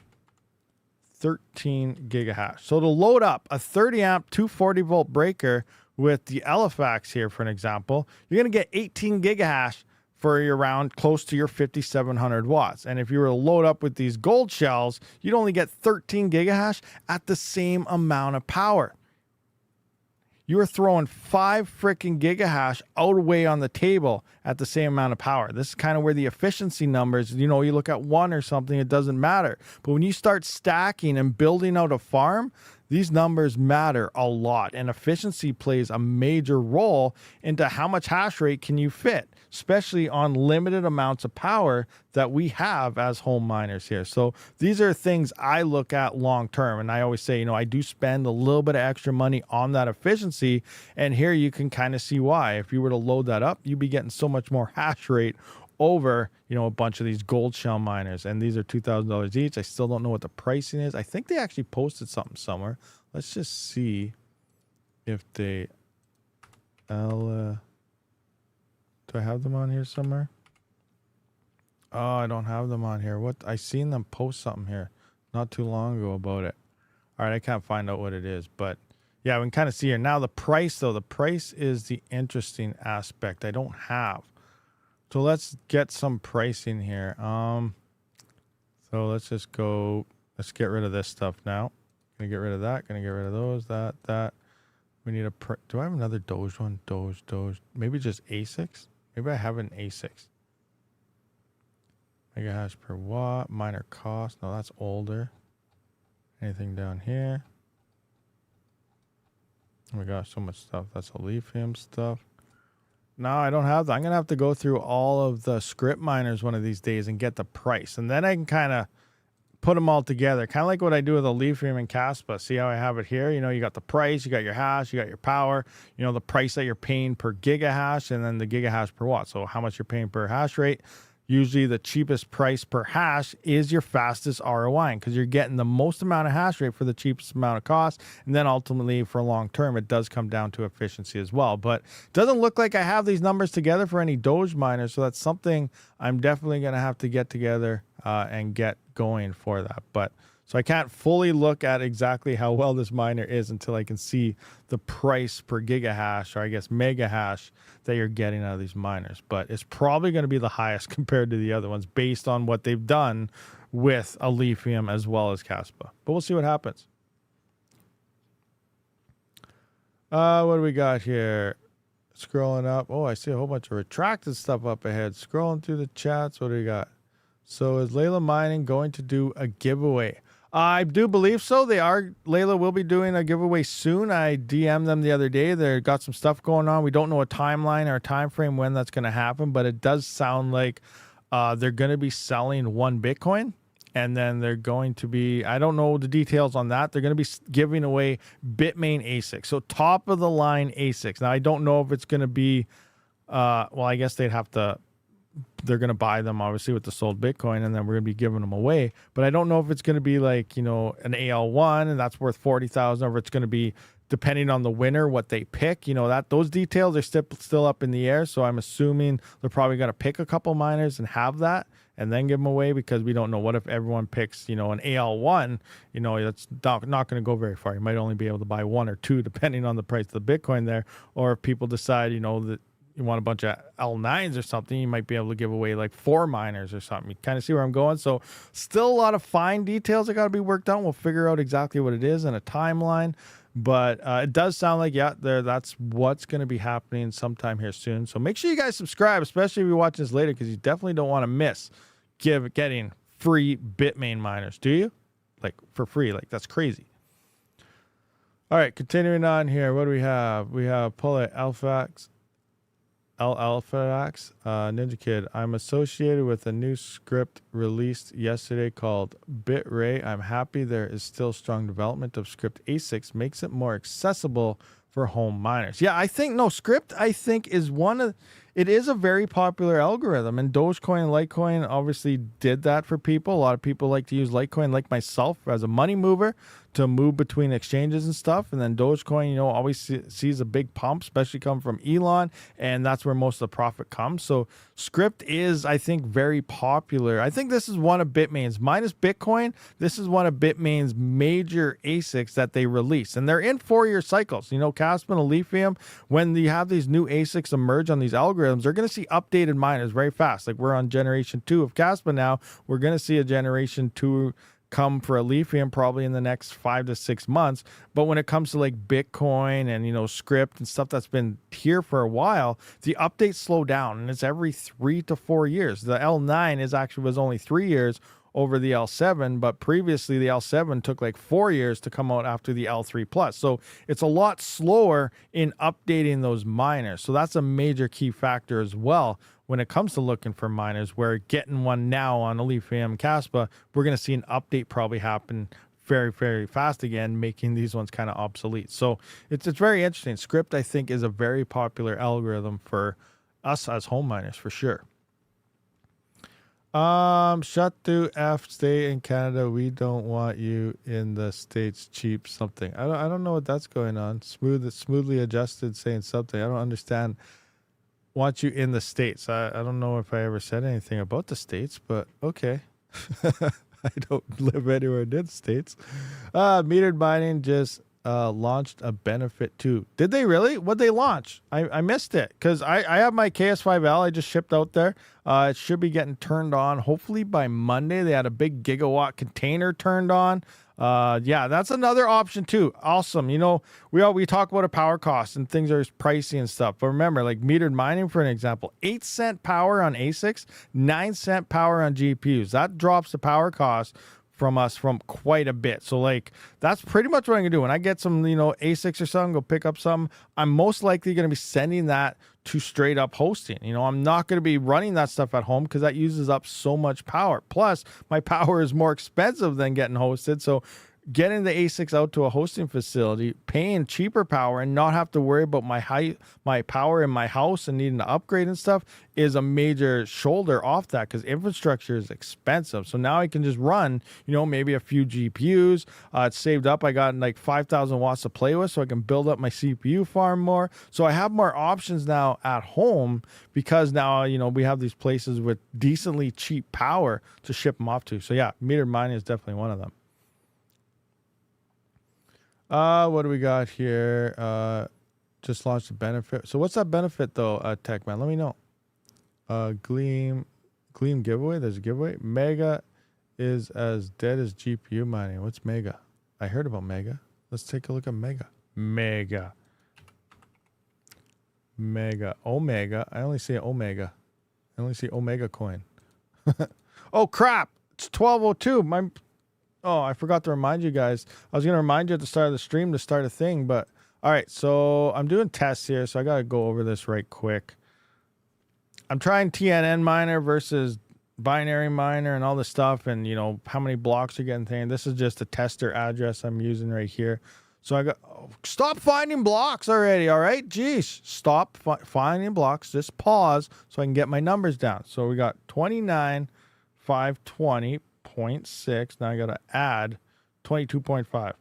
13 gigahash. So to load up a 30 amp 240 volt breaker with the Elefax here, for an example, you're going to get 18 gigahash for around close to your 5,700 watts. And if you were to load up with these gold shells, you'd only get 13 gigahash at the same amount of power. You are throwing 5 freaking gigahash out away on the table at the same amount of power. This is kind of where the efficiency numbers, you know, you look at 1 or something, it doesn't matter. But when you start stacking and building out a farm, these numbers matter a lot, and efficiency plays a major role into how much hash rate can you fit, especially on limited amounts of power that we have as home miners here. So these are things I look at long term, and I always say, you know, I do spend a little bit of extra money on that efficiency, and here you can kind of see why. If you were to load that up, you'd be getting so much more hash rate over, you know, a bunch of these gold shell miners, and these are $2,000 each. I still don't know what the pricing is. I think they actually posted something somewhere. Let's just see if they do I have them on here somewhere? Oh, I don't have them on here. What? I seen them post something here not too long ago about it. All right, I can't find out what it is, but yeah, we can kind of see here. Now the price, though, the price is the interesting aspect I don't have. So let's get some pricing here. So let's just go, let's get rid of this stuff now. Gonna get rid of that, gonna get rid of those, that. We need a, do I have another Doge one? Doge. Maybe just ASICs? Maybe I have an ASICs. Mega hash per watt, miner cost. No, that's older. Anything down here? Oh my gosh, so much stuff. That's Alephium stuff. No, I don't have that. I'm going to have to go through all of the script miners one of these days and get the price. And then I can kind of put them all together. Kind of like what I do with Alephium and Kaspa. See how I have it here? You know, you got the price, you got your hash, you got your power, you know, the price that you're paying per gigahash, and then the gigahash per watt. So how much you're paying per hash rate. Usually the cheapest price per hash is your fastest ROI, because you're getting the most amount of hash rate for the cheapest amount of cost. And then ultimately for long term, it does come down to efficiency as well. But it doesn't look like I have these numbers together for any Doge miners. So that's something I'm definitely going to have to get together and get going for that. But so I can't fully look at exactly how well this miner is until I can see the price per gigahash, or I guess mega hash, that you're getting out of these miners. But it's probably going to be the highest compared to the other ones based on what they've done with Alephium as well as Kaspa. But we'll see what happens. What do we got here? Scrolling up. Oh, I see a whole bunch of retracted stuff up ahead. Scrolling through the chats. What do we got? So is Layla Mining going to do a giveaway? I do believe so. They are. Layla will be doing a giveaway soon. I DM'd them the other day. They've got some stuff going on. We don't know a timeline or a time frame when that's going to happen, but it does sound like they're going to be selling 1 Bitcoin, and then they're going to be, I don't know the details on that. They're going to be giving away Bitmain ASICs. So top of the line ASICs. Now, I don't know if it's going to be, well, I guess they'd have to, they're going to buy them obviously with the sold Bitcoin, and then we're going to be giving them away. But I don't know if it's going to be like, you know, an AL1 and that's worth 40,000, or if it's going to be, depending on the winner, what they pick, you know, that those details are still up in the air. So I'm assuming they're probably going to pick a couple miners and have that and then give them away, because we don't know. What if everyone picks, you know, an AL1, you know, that's not going to go very far. You might only be able to buy 1 or 2 depending on the price of the Bitcoin there. Or if people decide, you know, that you want a bunch of L9s or something, you might be able to give away like 4 miners or something. You kind of see where I'm going. So still a lot of fine details that got to be worked out. We'll figure out exactly what it is and a timeline. But it does sound like, yeah, that's what's going to be happening sometime here soon. So make sure you guys subscribe, especially if you're watching this later, because you definitely don't want to miss getting free Bitmain miners. Do you? Like for free. Like that's crazy. All right, continuing on here. What do we have? We have Pull Alphax. Ninja Kid. I'm associated with a new script released yesterday called Bitray. I'm happy there is still strong development of script ASICs, makes it more accessible for home miners. Yeah, I think script I think is it is a very popular algorithm, and Dogecoin and Litecoin obviously did that for people. A lot of people like to use Litecoin, like myself, as a money mover to move between exchanges and stuff. And then Dogecoin, you know, always sees a big pump, especially come from Elon, and that's where most of the profit comes. So script is, I think, very popular. I think this is one of Bitmain's, minus Bitcoin, this is one of Bitmain's major ASICs that they release. And they're in 4-year cycles. You know, Kaspa and Alephium, when you have these new ASICs emerge on these algorithms, algorithms, they're going to see updated miners very fast. Like we're on generation 2 of Kaspa now. We're going to see a generation 2 come for Alephium probably in the next 5 to 6 months. But when it comes to like Bitcoin and, you know, script and stuff that's been here for a while, the updates slow down, and it's every 3 to 4 years. The L9 was only 3 years over the L7, but previously the L7 took like 4 years to come out after the L3 Plus. So it's a lot slower in updating those miners. So that's a major key factor as well when it comes to looking for miners, where getting one now on Alephium Kaspa, we're going to see an update probably happen very, very fast again, making these ones kind of obsolete. So it's very interesting. Script, I think, is a very popular algorithm for us as home miners for sure. Shut through F, stay in Canada. We don't want you in the States. Cheap something. I don't know what that's going on. Smoothly adjusted saying something. I don't understand. Want you in the States. I don't know if I ever said anything about the States, but okay. I don't live anywhere near the States. Metered mining just launched a benefit too. Did they really? What'd they launch? I missed it because I have my KS5L I just shipped out there. It should be getting turned on hopefully by Monday. They had a big gigawatt container turned on. Yeah, that's another option too. Awesome. You know, we talk about a power cost and things are pricey and stuff. But remember, like metered mining, for an example, 8-cent power on ASICs, 9-cent power on GPUs. That drops the power cost from us from quite a bit. So like that's pretty much what I'm gonna do. When I get some, you know, ASICs or something, go pick up some, I'm most likely gonna be sending that to straight up hosting. You know, I'm not gonna be running that stuff at home because that uses up so much power. Plus, my power is more expensive than getting hosted. So getting the ASICs out to a hosting facility, paying cheaper power and not have to worry about my power in my house and needing to upgrade and stuff is a major shoulder off that because infrastructure is expensive. So now I can just run, you know, maybe a few GPUs. It's saved up. I got like 5,000 watts to play with, so I can build up my CPU farm more. So I have more options now at home because now, you know, we have these places with decently cheap power to ship them off to. So yeah, metered mining is definitely one of them. What do we got here? Just launched a benefit. So what's that benefit though, Tech Man? Let me know. Gleam giveaway. There's a giveaway. Mega is as dead as GPU mining. What's Mega? I heard about Mega. Let's take a look at Mega. Mega. Omega. I only see Omega. I only see Omega coin. Oh crap! It's 12:02. Oh, I forgot to remind you guys. I was going to remind you at the start of the stream to start a thing, but all right, so I'm doing tests here, so I got to go over this right quick. I'm trying TNN miner versus binary miner and all this stuff, and, you know, how many blocks are getting thing. This is just a tester address I'm using right here. So I got, stop finding blocks already, all right? Jeez, stop finding blocks. Just pause so I can get my numbers down. So we got 29,520. 0.6. Now I got to add 22.5. All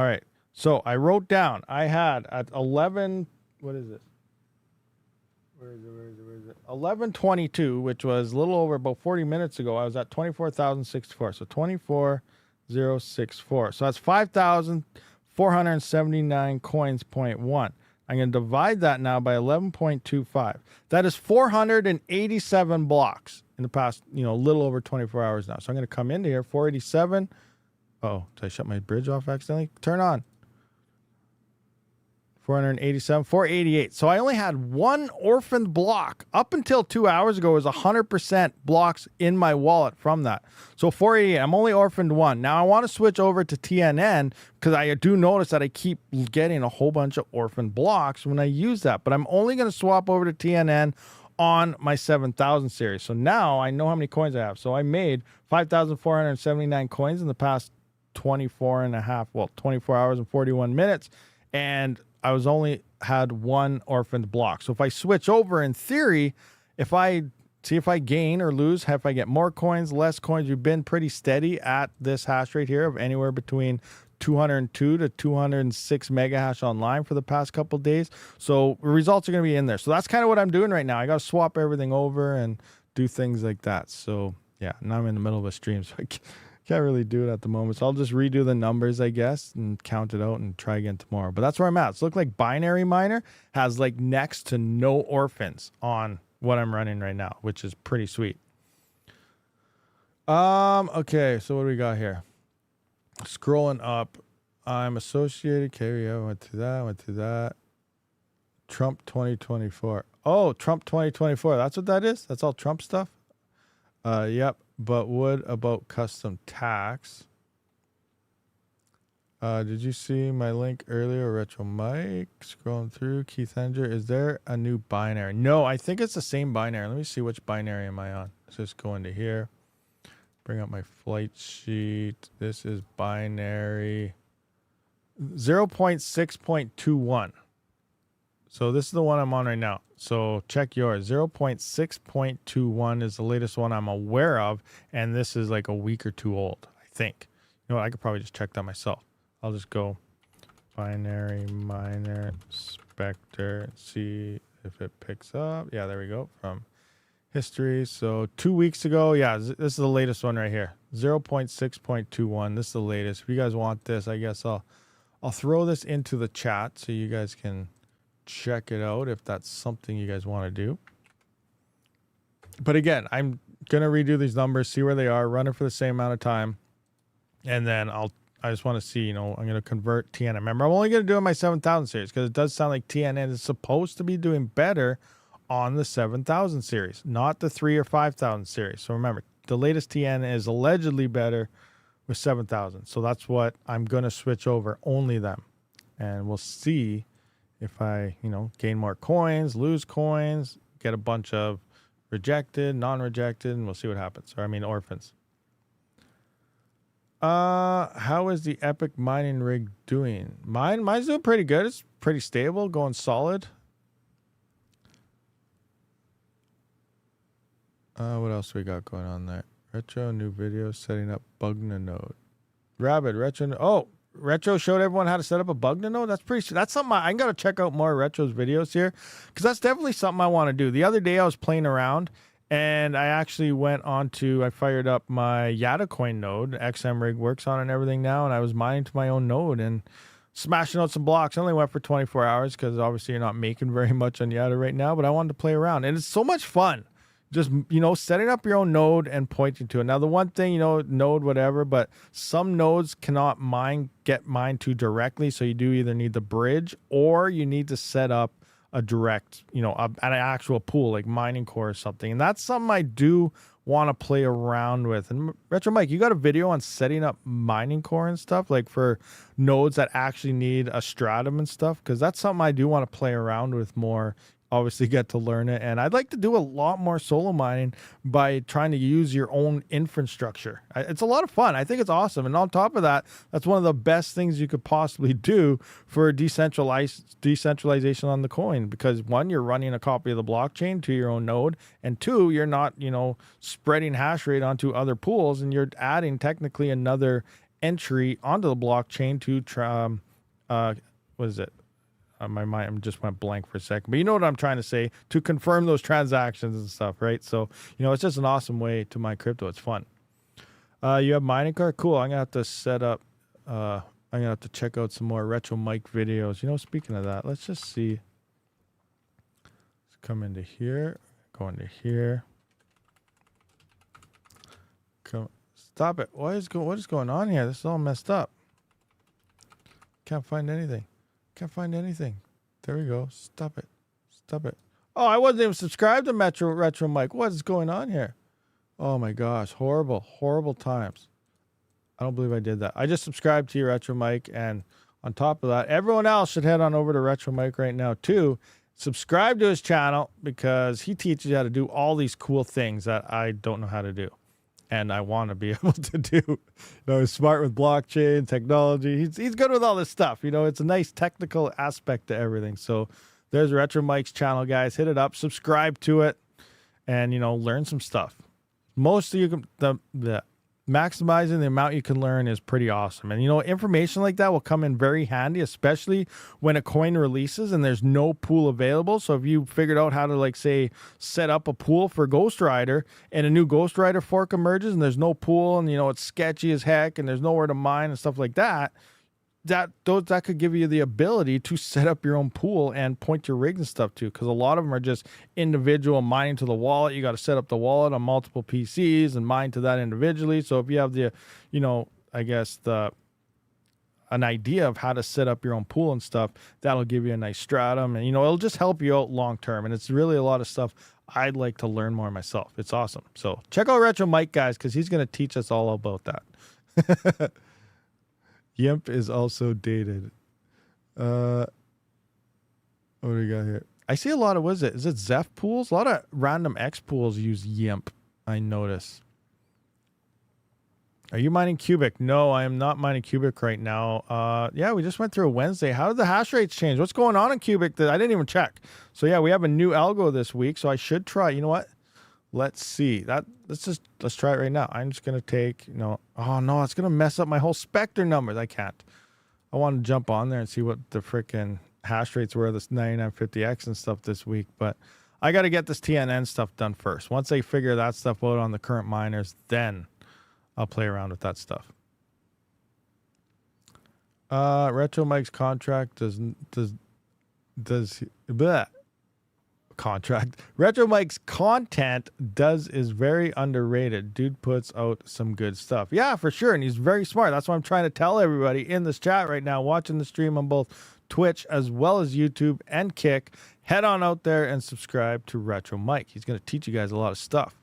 right. So I wrote down, I had at 11, what is it? Where is it? 11:22, which was a little over about 40 minutes ago. I was at 24,064. So 24,064. So that's 5,479 coins, 0.1. I'm going to divide that now by 11.25. That is 487 blocks in the past, you know, a little over 24 hours now. So I'm going to come into here, 487. Oh, did I shut my bridge off accidentally? Turn on. 487, 488. So I only had one orphaned block. Up until 2 hours ago, it was 100% blocks in my wallet from that. So 488, I'm only orphaned one. Now I want to switch over to TNN because I do notice that I keep getting a whole bunch of orphaned blocks when I use that. But I'm only going to swap over to TNN on my 7,000 series. So now I know how many coins I have. So I made 5,479 coins in the past 24 hours and 41 minutes. And I was only had one orphaned block. So if I switch over, in theory, if I see if I gain or lose, if I get more coins, less coins, we've been pretty steady at this hash rate here of anywhere between 202 to 206 mega hash online for the past couple of days. So results are going to be in there. So that's kind of what I'm doing right now. I got to swap everything over and do things like that. So yeah, now I'm in the middle of a stream, so I Can't really do it at the moment. So I'll just redo the numbers, I guess, and count it out and try again tomorrow. But that's where I'm at. So it looks like Binary Miner has like next to no orphans on what I'm running right now, which is pretty sweet. Okay, so what do we got here? Scrolling up. I'm associated. Okay, yeah, went to that. Trump 2024. Oh, Trump 2024. That's what that is? That's all Trump stuff? Yep. But what about custom tax? Did you see my link earlier, Retro Mike? Scrolling through, Keith Hendger. Is there a new binary? No, I think it's the same binary. Let me see which binary am I on. Let's just go into here. Bring up my flight sheet. This is binary 0.6.21. So this is the one I'm on right now. So check yours. 0.6.21 is the latest one I'm aware of. And this is like a week or two old, I think. You know what? I could probably just check that myself. I'll just go binary miner specter, see if it picks up. Yeah, there we go. From history. So 2 weeks ago. Yeah, this is the latest one right here. 0.6.21. This is the latest. If you guys want this, I guess I'll throw this into the chat so you guys can check it out if that's something you guys want to do. But again, I'm going to redo these numbers, see where they are, run it for the same amount of time. And then I just want to see, you know, I'm going to convert TNN. Remember, I'm only going to do it in my 7000 series because it does sound like TNN is supposed to be doing better on the 7000 series, not the 3 or 5000 series. So remember, the latest TN is allegedly better with 7000. So that's what I'm going to switch over, only them. And we'll see if I, you know, gain more coins, lose coins, get a bunch of rejected, non-rejected, and we'll see what happens. Or I mean, orphans. How is the Epic mining rig doing? Mine's doing pretty good. It's pretty stable, going solid. What else we got going on there? Retro, new video, setting up Bugna node. Rabid, Retro. Oh, Retro showed everyone how to set up a Bugna node. That's something I got to check out more Retro's videos here because that's definitely something I want to do. The other day I was playing around and I actually I fired up my Yatacoin node. XM rig works on it and everything now, and I was mining to my own node and smashing out some blocks. I only went for 24 hours because obviously you're not making very much on Yata right now, but I wanted to play around and it's so much fun. Just, you know, setting up your own node and pointing to it. Now, the one thing, you know, node, whatever, but some nodes cannot get mined to directly. So you do either need the bridge or you need to set up a direct, you know, an actual pool like mining core or something. And that's something I do want to play around with. And Retro Mike, you got a video on setting up mining core and stuff, like for nodes that actually need a stratum and stuff? Because that's something I do want to play around with more. Obviously get to learn it, and I'd like to do a lot more solo mining by trying to use your own infrastructure. It's a lot of fun. I think it's awesome, and on top of that, that's one of the best things you could possibly do for decentralization on the coin, because one, you're running a copy of the blockchain to your own node, and two, you're not, you know, spreading hash rate onto other pools, and you're adding technically another entry onto the blockchain to what is it? My mind just went blank for a second, but you know what I'm trying to say, to confirm those transactions and stuff, right? So, you know, it's just an awesome way to mine crypto. It's fun. You have mining card? Cool. I'm going to have to set up, I'm going to have to check out some more Retro Mike videos. You know, speaking of that, let's just see. Let's come into here, go into here. Stop it. What is going on here? This is all messed up. Can't find anything. Can't find anything. There we go. Stop it. Stop it. Oh, I wasn't even subscribed to Retro Mike. What is going on here? Oh my gosh. Horrible, horrible times. I don't believe I did that. I just subscribed to your Retro Mike, and on top of that, everyone else should head on over to Retro Mike right now too. Subscribe to his channel because he teaches you how to do all these cool things that I don't know how to do. And I want to be able to do. You know, he's smart with blockchain technology. He's good with all this stuff. You know, it's a nice technical aspect to everything. So there's Retro Mike's channel, guys. Hit it up, subscribe to it, and, you know, learn some stuff. Most of you, maximizing the amount you can learn is pretty awesome. And, you know, information like that will come in very handy, especially when a coin releases and there's no pool available. So if you figured out how to, like, say, set up a pool for Ghost Rider and a new Ghost Rider fork emerges and there's no pool and, you know, it's sketchy as heck and there's nowhere to mine and stuff like that, that could give you the ability to set up your own pool and point your rigs and stuff to, because a lot of them are just individual mining to the wallet. You got to set up the wallet on multiple PCs and mine to that individually. So if you have the, you know, I guess an idea of how to set up your own pool and stuff, that'll give you a nice stratum, and, you know, it'll just help you out long term. And it's really a lot of stuff I'd like to learn more myself. It's awesome. So check out Retro Mike, guys, because he's going to teach us all about that. Yimp is also dated. What do we got here? I see a lot of, what is it? Is it Zeph pools? A lot of random X pools use Yimp, I notice. Are you mining Cubic? No, I am not mining Cubic right now. Yeah, we just went through a Wednesday. How did the hash rates change? What's going on in Cubic that I didn't even check? So yeah, we have a new algo this week, so I should try. You know what? Let's see. Let's try it right now. I'm just gonna take, you know, oh no, it's gonna mess up my whole Spectre numbers. I can't. I want to jump on there and see what the freaking hash rates were, this 9950X and stuff this week, but I got to get this TNN stuff done first. Once I figure that stuff out on the current miners, then I'll play around with that stuff. Retro Mike's contract Retro Mike's content is very underrated. Dude puts out some good stuff. Yeah, for sure. And he's very smart. That's what I'm trying to tell everybody in this chat right now, watching the stream on both Twitch as well as YouTube and Kick. Head on out there and subscribe to Retro Mike. He's going to teach you guys a lot of stuff.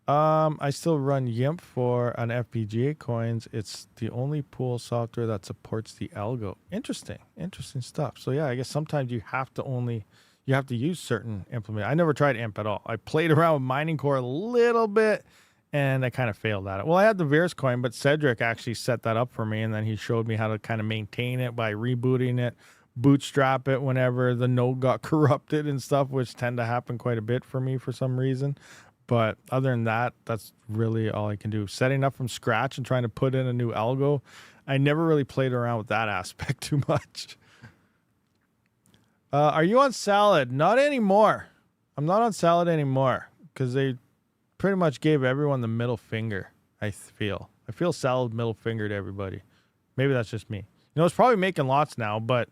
I still run YIMP for an FPGA coins. It's the only pool software that supports the algo. Interesting stuff. So yeah, I guess sometimes you have to use certain implement. I never tried IMP at all. I played around with Mining Core a little bit, and I kind of failed at it. Well, I had the Virus coin, but Cedric actually set that up for me, and then he showed me how to kind of maintain it by rebooting it, bootstrap it whenever the node got corrupted and stuff, which tend to happen quite a bit for me for some reason. But other than that, that's really all I can do. Setting up from scratch and trying to put in a new algo, I never really played around with that aspect too much. Are you on Salad? Not anymore. I'm not on Salad anymore because they pretty much gave everyone the middle finger, I feel. I feel Salad middle finger to everybody. Maybe that's just me. You know, it's probably making lots now, but,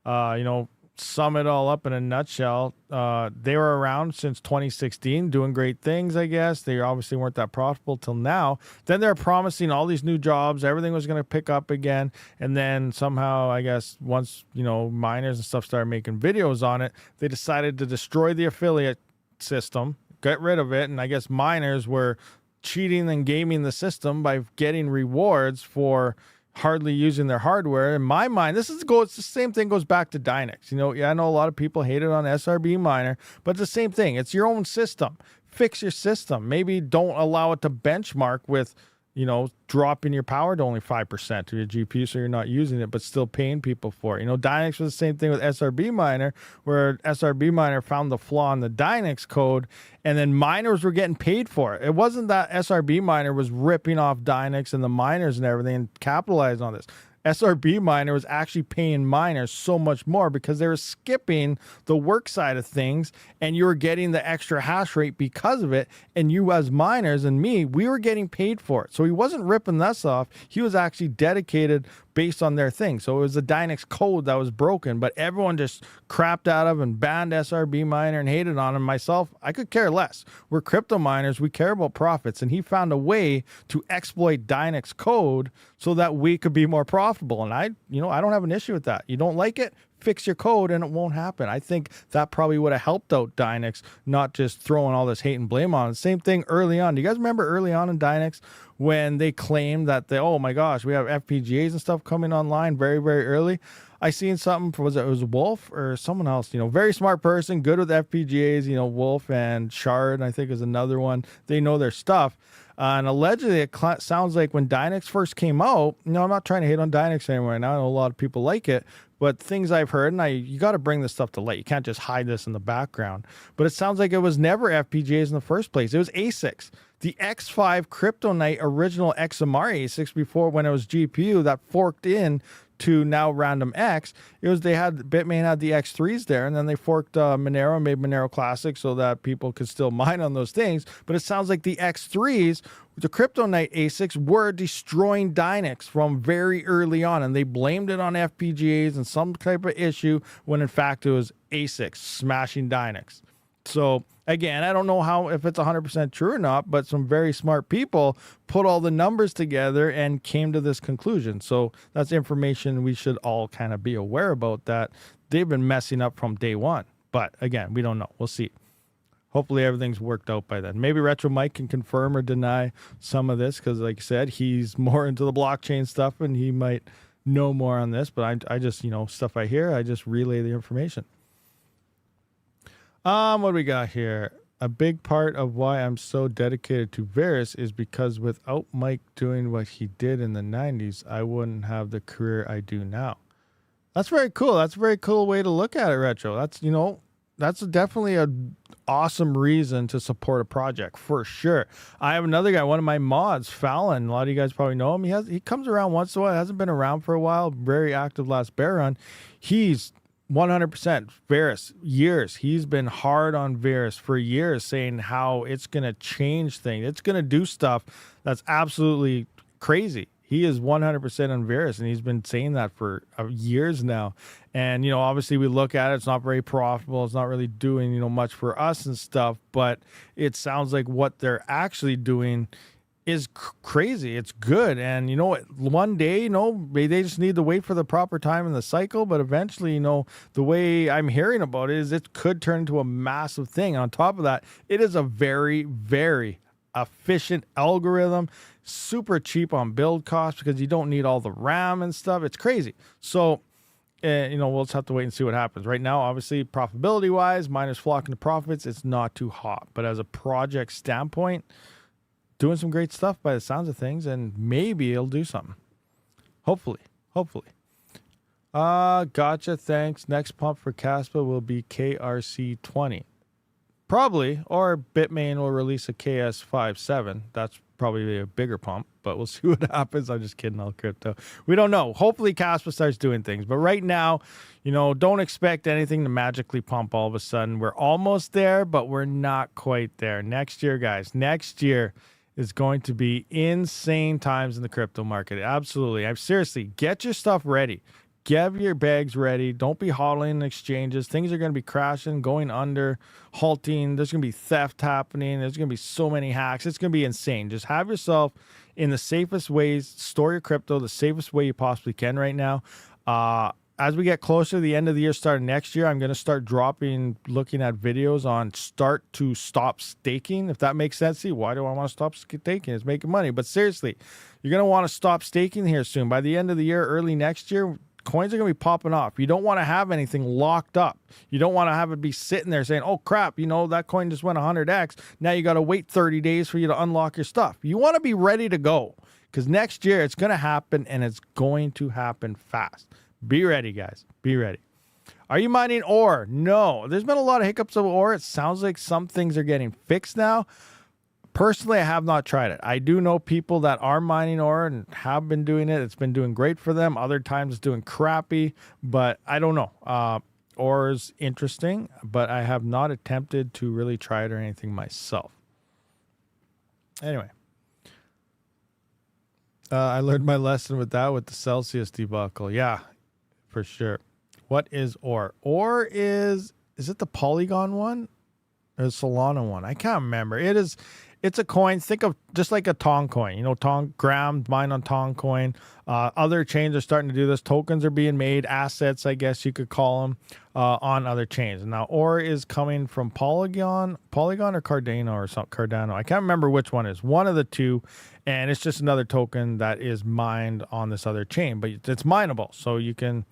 you know, sum it all up in a nutshell. They were around since 2016 doing great things, I guess. They obviously weren't that profitable till now. Then they're promising all these new jobs. Everything was going to pick up again. And then somehow, I guess, once, you know, miners and stuff started making videos on it, they decided to destroy the affiliate system, get rid of it. And I guess miners were cheating and gaming the system by getting rewards for hardly using their hardware. In my mind, it's the same thing goes back to Dynex. You know, yeah, I know a lot of people hate it on SRB Miner, but it's the same thing. It's your own system. Fix your system. Maybe don't allow it to benchmark with, you know, dropping your power to only 5% of your GPU so you're not using it, but still paying people for it. You know, Dynex was the same thing with SRB Miner, where SRB Miner found the flaw in the Dynex code, and then miners were getting paid for it. It wasn't that SRB Miner was ripping off Dynex and the miners and everything and capitalizing on this. SRB Miner was actually paying miners so much more because they were skipping the work side of things, and you were getting the extra hash rate because of it. And you as miners and me, we were getting paid for it. So he wasn't ripping us off. He was actually dedicated based on their thing. So it was the Dynex code that was broken, but everyone just crapped out of and banned SRB Miner and hated on him. Myself, I could care less. We're crypto miners. We care about profits. And he found a way to exploit Dynex code so that we could be more profitable. And I don't have an issue with that. You don't like it? Fix your code and it won't happen. I think that probably would have helped out Dynex, not just throwing all this hate and blame on it. Same thing early on. Do you guys remember early on in Dynex when they claimed that oh my gosh, we have FPGAs and stuff coming online very, very early? I seen something, it was Wolf or someone else, you know, very smart person, good with FPGAs, you know, Wolf and Shard, I think is another one. They know their stuff. And allegedly, it sounds like when Dynex first came out, I'm not trying to hate on Dynex anymore. Now I know a lot of people like it, but things I've heard, and you got to bring this stuff to light. You can't just hide this in the background. But it sounds like it was never FPGAs in the first place. It was ASICs. The X5 Kryptonite original XMR ASICs before, when it was GPU, that forked in to now Random X. Bitmain had the X3s there, and then they forked Monero and made Monero Classic so that people could still mine on those things. But it sounds like the X3s, the Kryptonite ASICs, were destroying Dynex from very early on, and they blamed it on FPGAs and some type of issue when in fact it was ASICs smashing Dynex. So again, I don't know if it's 100% true or not, but some very smart people put all the numbers together and came to this conclusion. So that's information we should all kind of be aware about, that they've been messing up from day one. But again, we don't know. We'll see. Hopefully everything's worked out by then. Maybe Retro Mike can confirm or deny some of this, because like I said, he's more into the blockchain stuff and he might know more on this. But I just, stuff I hear, I just relay the information. What do we got here? A big part of why I'm so dedicated to Varus is because without Mike doing what he did in the 90s, I wouldn't have the career I do now. That's very cool. That's a very cool way to look at it, Retro. That's definitely an awesome reason to support a project, for sure. I have another guy, one of my mods, Fallon. A lot of you guys probably know him. He comes around once in a while. Hasn't been around for a while. Very active last bear run. He's 100% Varus years. He's been hard on Varus for years, saying how it's going to change things. It's going to do stuff that's absolutely crazy. He is 100% on Varus, and he's been saying that for years now. And, obviously we look at it, it's not very profitable. It's not really doing, much for us and stuff, but it sounds like what they're actually doing is crazy. It's good. And one day, they just need to wait for the proper time in the cycle. But eventually, the way I'm hearing about it is it could turn into a massive thing. On top of that, it is a very, very efficient algorithm, super cheap on build costs because you don't need all the RAM and stuff. It's crazy. So, we'll just have to wait and see what happens. Right now, obviously, profitability wise, miners flocking to profits, it's not too hot. But as a project standpoint, doing some great stuff by the sounds of things, and maybe it'll do something. Hopefully. Gotcha, thanks. Next pump for Kaspa will be KRC20. Probably, or Bitmain will release a KS57. That's probably a bigger pump, but we'll see what happens. I'm just kidding, all crypto. We don't know. Hopefully Kaspa starts doing things. But right now, don't expect anything to magically pump all of a sudden. We're almost there, but we're not quite there. Next year, guys, is going to be insane times in the crypto market. Absolutely. I'm seriously, get your stuff ready. Get your bags ready. Don't be hodling in exchanges. Things are going to be crashing, going under, halting. There's going to be theft happening. There's going to be so many hacks. It's going to be insane. Just have yourself in the safest ways. Store your crypto the safest way you possibly can right now. As we get closer to the end of the year, starting next year, I'm going to start looking at videos on start to stop staking, if that makes sense. See, why do I want to stop staking? It's making money. But seriously, you're going to want to stop staking here soon. By the end of the year, early next year, coins are going to be popping off. You don't want to have anything locked up. You don't want to have it be sitting there saying, oh, crap, that coin just went 100x. Now you got to wait 30 days for you to unlock your stuff. You want to be ready to go, because next year it's going to happen, and it's going to happen fast. Be ready, guys. Be ready. Are you mining ore? No. There's been a lot of hiccups of ore. It sounds like some things are getting fixed now. Personally, I have not tried it. I do know people that are mining ore and have been doing it. It's been doing great for them. Other times it's doing crappy, but I don't know. Ore is interesting, but I have not attempted to really try it or anything myself. Anyway. I learned my lesson with the Celsius debacle. Yeah, for sure. What is ore? Ore is it the Polygon one or the Solana one? I can't remember. It's a coin. Think of just like a Tong coin. Tong, Gram, mine on Tong coin. Other chains are starting to do this. Tokens are being made, assets, I guess you could call them, on other chains. Now, ore is coming from Polygon or Cardano or something. Cardano. I can't remember which one is. One of the two, and it's just another token that is mined on this other chain, but it's mineable, so you can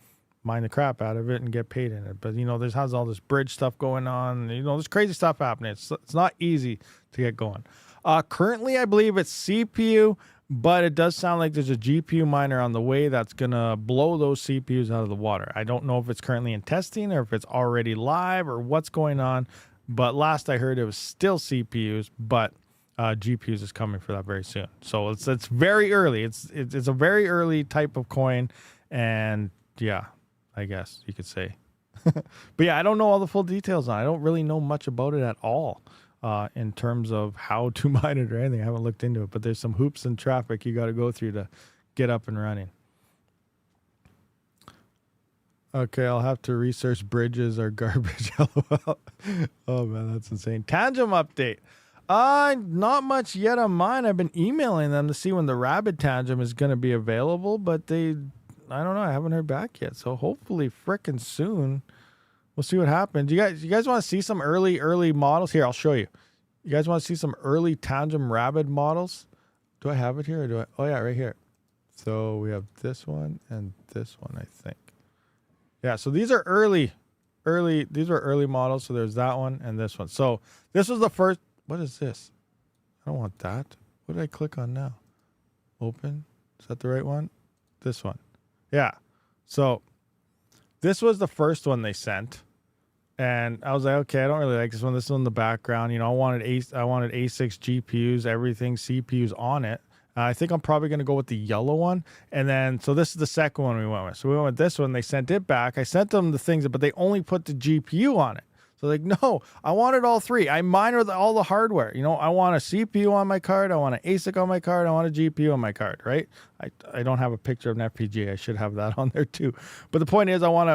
mine the crap out of it and get paid in it. But has all this bridge stuff going on. There's crazy stuff happening. It's not easy to get going. Currently, I believe it's CPU, but it does sound like there's a GPU miner on the way that's going to blow those CPUs out of the water. I don't know if it's currently in testing or if it's already live or what's going on, but last I heard it was still CPUs, but GPUs is coming for that very soon. So it's very early. It's a very early type of coin, and yeah, I guess you could say. But yeah, I don't know all the full details on it. I don't really know much about it at all in terms of how to mine it or anything. I haven't looked into it, but there's some hoops and traffic you got to go through to get up and running. Okay, I'll have to research bridges or garbage. LOL. Oh man, that's insane. Tangent update. Not much yet on mine. I've been emailing them to see when the Rabid tangent is going to be available, but I don't know. I haven't heard back yet. So hopefully frickin' soon we'll see what happens. You guys want to see some early models? Here, I'll show you. You guys want to see some early tangent Rabid models? Do I have it here or do I? Oh yeah, right here. So we have this one and this one, I think. Yeah, so these are early models. So there's that one and this one. So this was the first. What is this? I don't want that. What did I click on now? Open. Is that the right one? This one. Yeah. So this was the first one they sent. And I was like, okay, I don't really like this one. This one in the background. You know, I wanted asic GPUs, everything, CPUs on it. I think I'm probably going to go with the yellow one. And then, so this is the second one we went with. So we went with this one. They sent it back. I sent them the things, but they only put the GPU on it. So like, no, I wanted all three. I mine with all the hardware. You know, I want a CPU on my card. I want an ASIC on my card. I want a GPU on my card, right? I don't have a picture of an FPGA. I should have that on there too. But the point is I want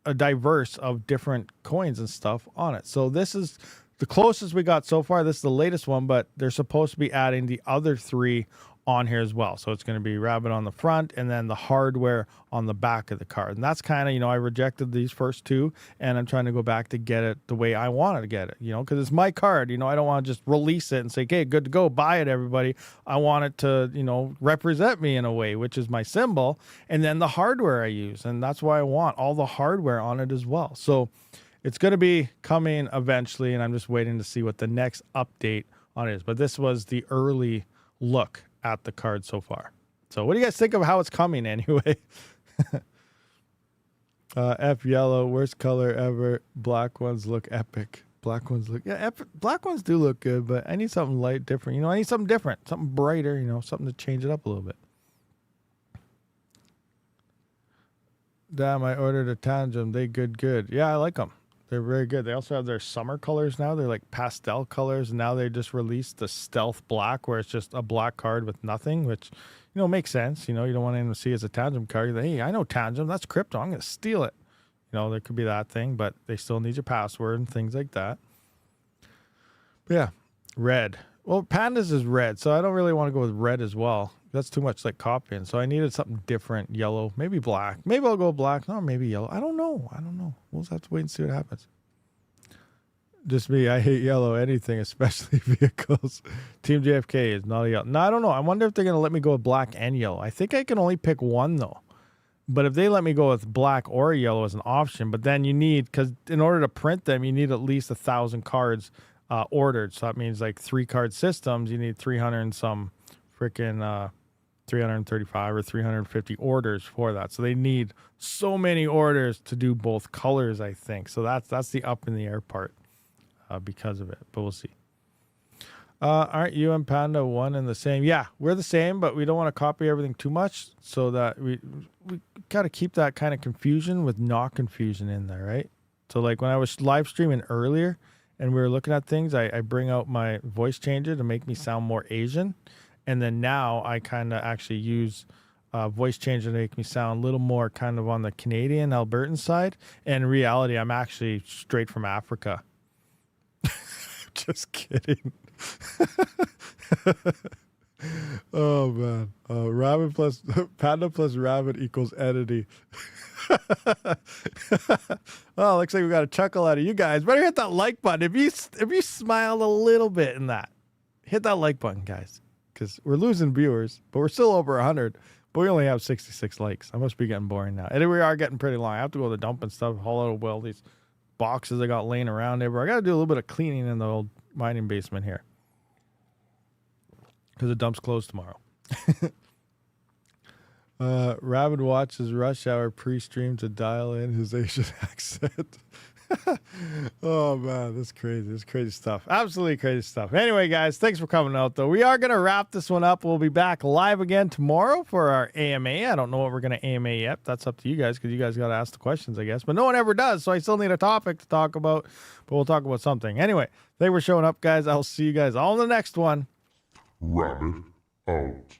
a diverse of different coins and stuff on it. So this is the closest we got so far. This is the latest one, but they're supposed to be adding the other three on here as well. So it's going to be Rabid on the front and then the hardware on the back of the card. And that's kind of, you know, I rejected these first two and I'm trying to go back to get it the way I wanted to get it, you know, because it's my card. You know, I don't want to just release it and say, okay, good to go, buy it, everybody. I want it to, you know, represent me in a way, which is my symbol. And then the hardware I use. And that's why I want all the hardware on it as well. So it's going to be coming eventually. And I'm just waiting to see what the next update on it is. But this was the early look at the card so far. So what do you guys think of how it's coming anyway? F yellow, worst color ever. Black ones look epic. Black ones look, yeah, epic. Black ones do look good, but I need something light, different. You know, I need something different, something brighter, you know, something to change it up a little bit. Damn, I ordered a tangent. They good. Yeah, I like them. They're very good. They also have their summer colors now. They're like pastel colors. And now they just released the stealth black where it's just a black card with nothing, which, you know, makes sense. You know, you don't want anyone to see it as a tangent card. Like, hey, I know tangent. That's crypto. I'm going to steal it. You know, there could be that thing, but they still need your password and things like that. But yeah, red. Well, pandas is red, so I don't really want to go with red as well. That's too much like copying. So I needed something different, yellow, maybe black. Maybe I'll go black, no, maybe yellow. I don't know. We'll just have to wait and see what happens. Just me, I hate yellow, anything, especially vehicles. Team JFK is not a yellow. No, I don't know. I wonder if they're going to let me go with black and yellow. I think I can only pick one though. But if they let me go with black or yellow as an option, but then you need, because in order to print them, you need at least 1,000 cards ordered. So that means like 3 card systems, you need 300 and some freaking 335 or 350 orders for that. So they need so many orders to do both colors, I think. So that's the up in the air part because of it, but we'll see. Aren't you and Panda one and the same? Yeah, we're the same, but we don't want to copy everything too much so that we got to keep that kind of confusion with not confusion in there, right? So like when I was live streaming earlier and we were looking at things, I bring out my voice changer to make me sound more Asian. And then now I kind of actually use voice changer to make me sound a little more kind of on the Canadian, Albertan side. And in reality, I'm actually straight from Africa. Just kidding. Oh man, Rabid plus Panda plus Rabid equals entity. Well, looks like we got a chuckle out of you guys. Better hit that like button if you smiled a little bit in that. Hit that like button, guys, because we're losing viewers, but we're still over 100. But we only have 66 likes. I must be getting boring now. And we are getting pretty long. I have to go to the dump and stuff, haul out all these boxes I got laying around everywhere. I got to do a little bit of cleaning in the old mining basement here. because the dump's closed tomorrow. Rabid watches Rush Hour pre-stream to dial in his Asian accent. Oh man, that's crazy. That's crazy stuff. Absolutely crazy stuff. Anyway, guys, thanks for coming out though. We are gonna wrap this one up. We'll be back live again tomorrow for our AMA. I don't know what we're gonna AMA yet. That's up to you guys because you guys gotta ask the questions, I guess. But no one ever does, so I still need a topic to talk about. But we'll talk about something. Anyway, thanks for showing up, guys. I'll see you guys all in the next one. Rabid out.